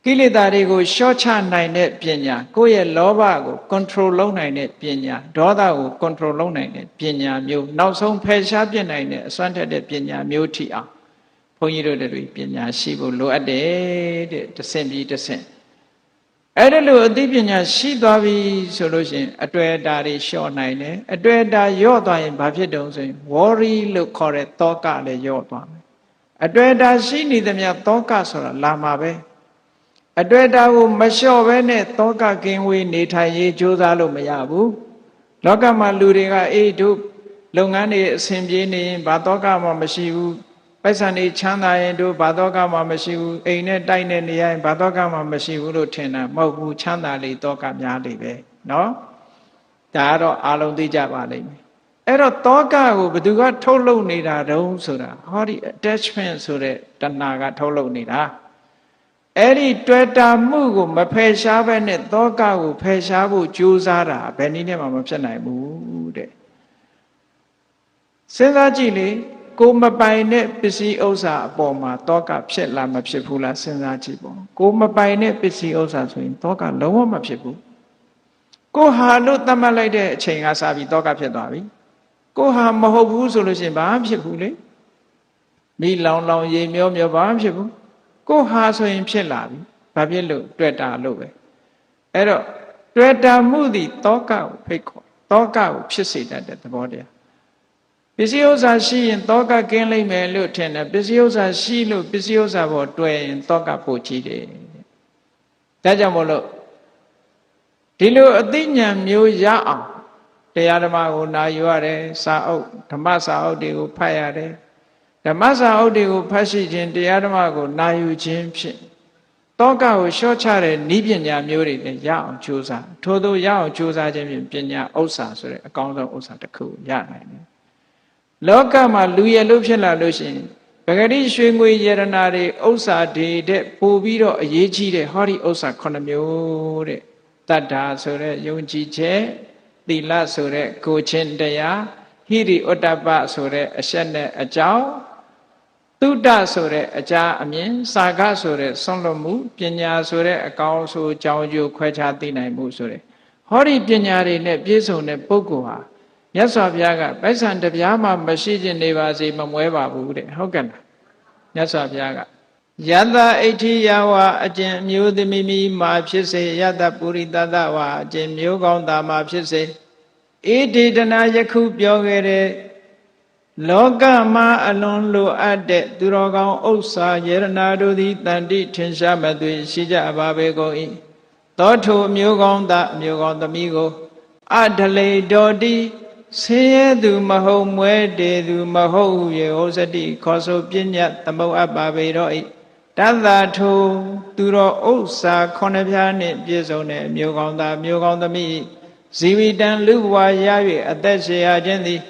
က ကိလေသာတွေကိုရှော့ချနိုင်တဲ့ပညာကိုယ့်ရဲ့လောဘကို control လုပ်နိုင်တဲ့ပညာဒေါသကို control လုပ်နိုင်တဲ့ပညာမျိုးနောက်ဆုံးဖယ်ရှားပြစ်နိုင်တဲ့အစွမ်းထက်တဲ့ပညာမျိုးထိအောင်ဘုန်းကြီးတို့တွေပညာရှိဖို့လိုအပ်တယ်တဲ့တဆင့်ပြီးတဆင့်အဲ့ဒါလို့အသိပညာရှိသွားပြီဆိုလို့ရှိရင်အတွေ့အတာတွေလျှော့နိုင်တယ်အတွေ့အတာယော့သွားရင်ဘာဖြစ်တုံးဆိုရင် worry လို့ခေါ်တဲ့သောကလည်းယော့သွားမယ်အတွေ့အတာရှိနေသမျှသောကဆိုတာလာမှာပဲအတွေ့အတာကိုမလျှော့ဘဲနဲ့သောကကင်းဝေးနေထိုင်ရေးကြိုးစားလို့မရဘူးလောကမှာလူတွေကအေးတို့လုပ်ငန်းတွေအဆင်ပြေနေရင်ဘာသောကမှမရှိဘူးပိုက်ဆံတွေချမ်းသာရင်တို့ဘာသောကမှမရှိဘူးအိမ်နဲ့တိုက်နဲ့နေရင်ဘာသောကမှမရှိဘူးလို့ထင်တာမဟုတ်ဘူးချမ်းသာလေသောကများလေပဲเนาะဒါကတော့အာလုံးသိကြပါလိမ့်မယ်အဲ့တော့သောကကိုဘယ်သူကထုတ်လုပ်နေတာတုံးဆိုတာဟောဒီ attachment ဆိုတဲ့တဏှာကထုတ်လုပ်နေတာအဲ့ဒီတွေ့တာမှုကိုမဖယ်ရှားဘဲနဲ့သောကကိုဖယ်ရှားဖို့ကြိုးစားတာဘယ်နည်းနဲ့မှမဖြစ်နိုင်ဘူးတဲ့စဉ်းစားကြည့်လေကိုမပိုင်တဲ့ပစ္စည်းဥစ္စာအပေါ်မှာသောကဖြစ်လားမဖြစ်ဘူးလားစဉ်းစားကြည့်ပေါ့ကိုမပိုင်တဲ့ပစ္စည်းဥစ္စာဆိုရင်သောကလုံးဝမဖြစ်ဘူးကိုဟာလို့သတ်မှတ်လိုက်တဲ့အချိန်ကစပြီးသောကဖြစ်သွားပြီကိုဟာမဟုတ်ဘူးဆိုလို့ရှိရင်ဘာမှဖြစ်ဘူးလေမိလောင်လောင်ရေမျောမျောဘာမှဖြစ်ဘူးကိုဟာဆိုရင်ဖြစ်လာပြီဘာဖြစ်လို့တွေ့တာလို့ပဲအဲ့တော့တွေ့တာမှုသည်သောကကိုဖိတ်ခေါ်သောကကိုဖြစ်စေတတ်တဲ့သဘောတရားပစ္စည်းဥစ္စာရှိရင်သောကကင်းလိမ့်မယ်လို့ထင်တယ်ပစ္စည်းဥစ္စာရှိလို့ပစ္စည်းဥစ္စာပေါ်တွေ့ရင်သောကပိုကြီးတယ်ဒါကြောင့်မို့လို့ဒီလိုအသိဉာဏ်မျိုးရအောင်တရားဓမ္မကိုနာယူရတယ်စာအုပ်ဓမ္မစာအုပ်တွေကိုဖတ်ရတယ်ဓမ္မစာအုပ်တွေကိုဖတ်ရှိခြင်းတရားဓမ္မကိုနာယူခြင်းဖြင့်သောကကိုလျှော့ချတဲ့နည်းပညာမျိုးတွေနဲ့ရအောင်ကြိုးစားထို့သောရအောင်ကြိုးစားခြင်းဖြင့်ပညာဥစ္စာဆိုတဲ့အကောင်းဆုံးဥစ္စာတစ်ခုရနိုင်တယ်လောကမှာလူရလို့ဖြစ်လာလို့ရှိရင်ပဂတိရွှေငွေယရနာတွေဥစ္စာတွေတဲ့ပို့ပြီးတော့အရေးကြီးတဲ့ဟောဒီဥစ္စာ9မျိုးတဲ့တတ္တာဆိုတဲ့ယုံကြည်ချက်သီလဆိုတဲ့ကိုချင်းတရားဟိရိဥတ္တပဆိုတဲ့အရှက်နဲ့အကြောင်းသုဒ္ဓဆိုတဲ့အကြာအမြင်စာကဆိုတဲ့ဆွန့်လွတ်မှုပညာဆိုတဲ့အကောင်းဆိုအကြောင်းကျိုးခွဲခြားသိနိုင်မှုဆိုတဲ့ဟောဒီပညာတွေနဲ့ပြည့်စုံတဲ့ပုဂ္ဂိုလ်ဟာမြတ်စွာဘုရားကပိုက်ဆံတစ်ပြားမှမရှိခြင်းနေပါစေမမွဲပါဘူးတဲ့ဟုတ်ကဲ့လားမြတ်စွာဘုရားကယတအဋ္ဌိယဝအကျင့်မျိုးသမီးမိမှာဖြစ်စေယတပုရိသတဝအကျင့်မျိုးကောင်းသားမှာဖြစ်စေဣတိတနာယခုပြောခဲ့တဲ့လောကမှာအလွန်လိုအပ်တဲ့သူတော်ကောင်းဥစ္စာယရနာတို့သည်တန်တိထင်ရှားမသွေရှိကြပါပေကုန်၏သောထိုမျိုးကောင်းသားမျိုးကောင်းသမီးကိုအဒလေတော်တိဆင်းရဲသူမဟုတ်မွဲတေသူမဟုတ်ဟုရေဟောစတိခေါ်ဆိုပြညတ်သမုတ်အပ်ပါပေတော့၏တသထိုသူတော်ဥစ္စာ9ပြားနှင့်ပြည့်စုံတဲ့မျိုးကောင်းသားမျိုးကောင်းသမီးဇီဝိတံလူဘဝရ၍အသက်ရှင်ရခြင်းသည်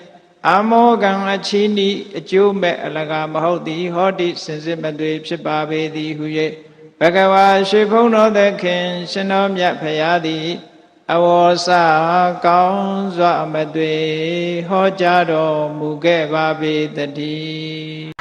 အမောကံအချီးနီအကျိုးမဲ့အလကားမဟုတ်သည်ဟောတိစင်စစ်မသွေဖြစ်ပါပေသည်ဟု၍ဘဂဝါရွှေဘုန်းတော်သခင်ရှင်တော်မြတ်ဖရာသည်အဝေါစာကောင်းစွာမသွေဟောကြားတော်မူခဲ့ပါပေတည်း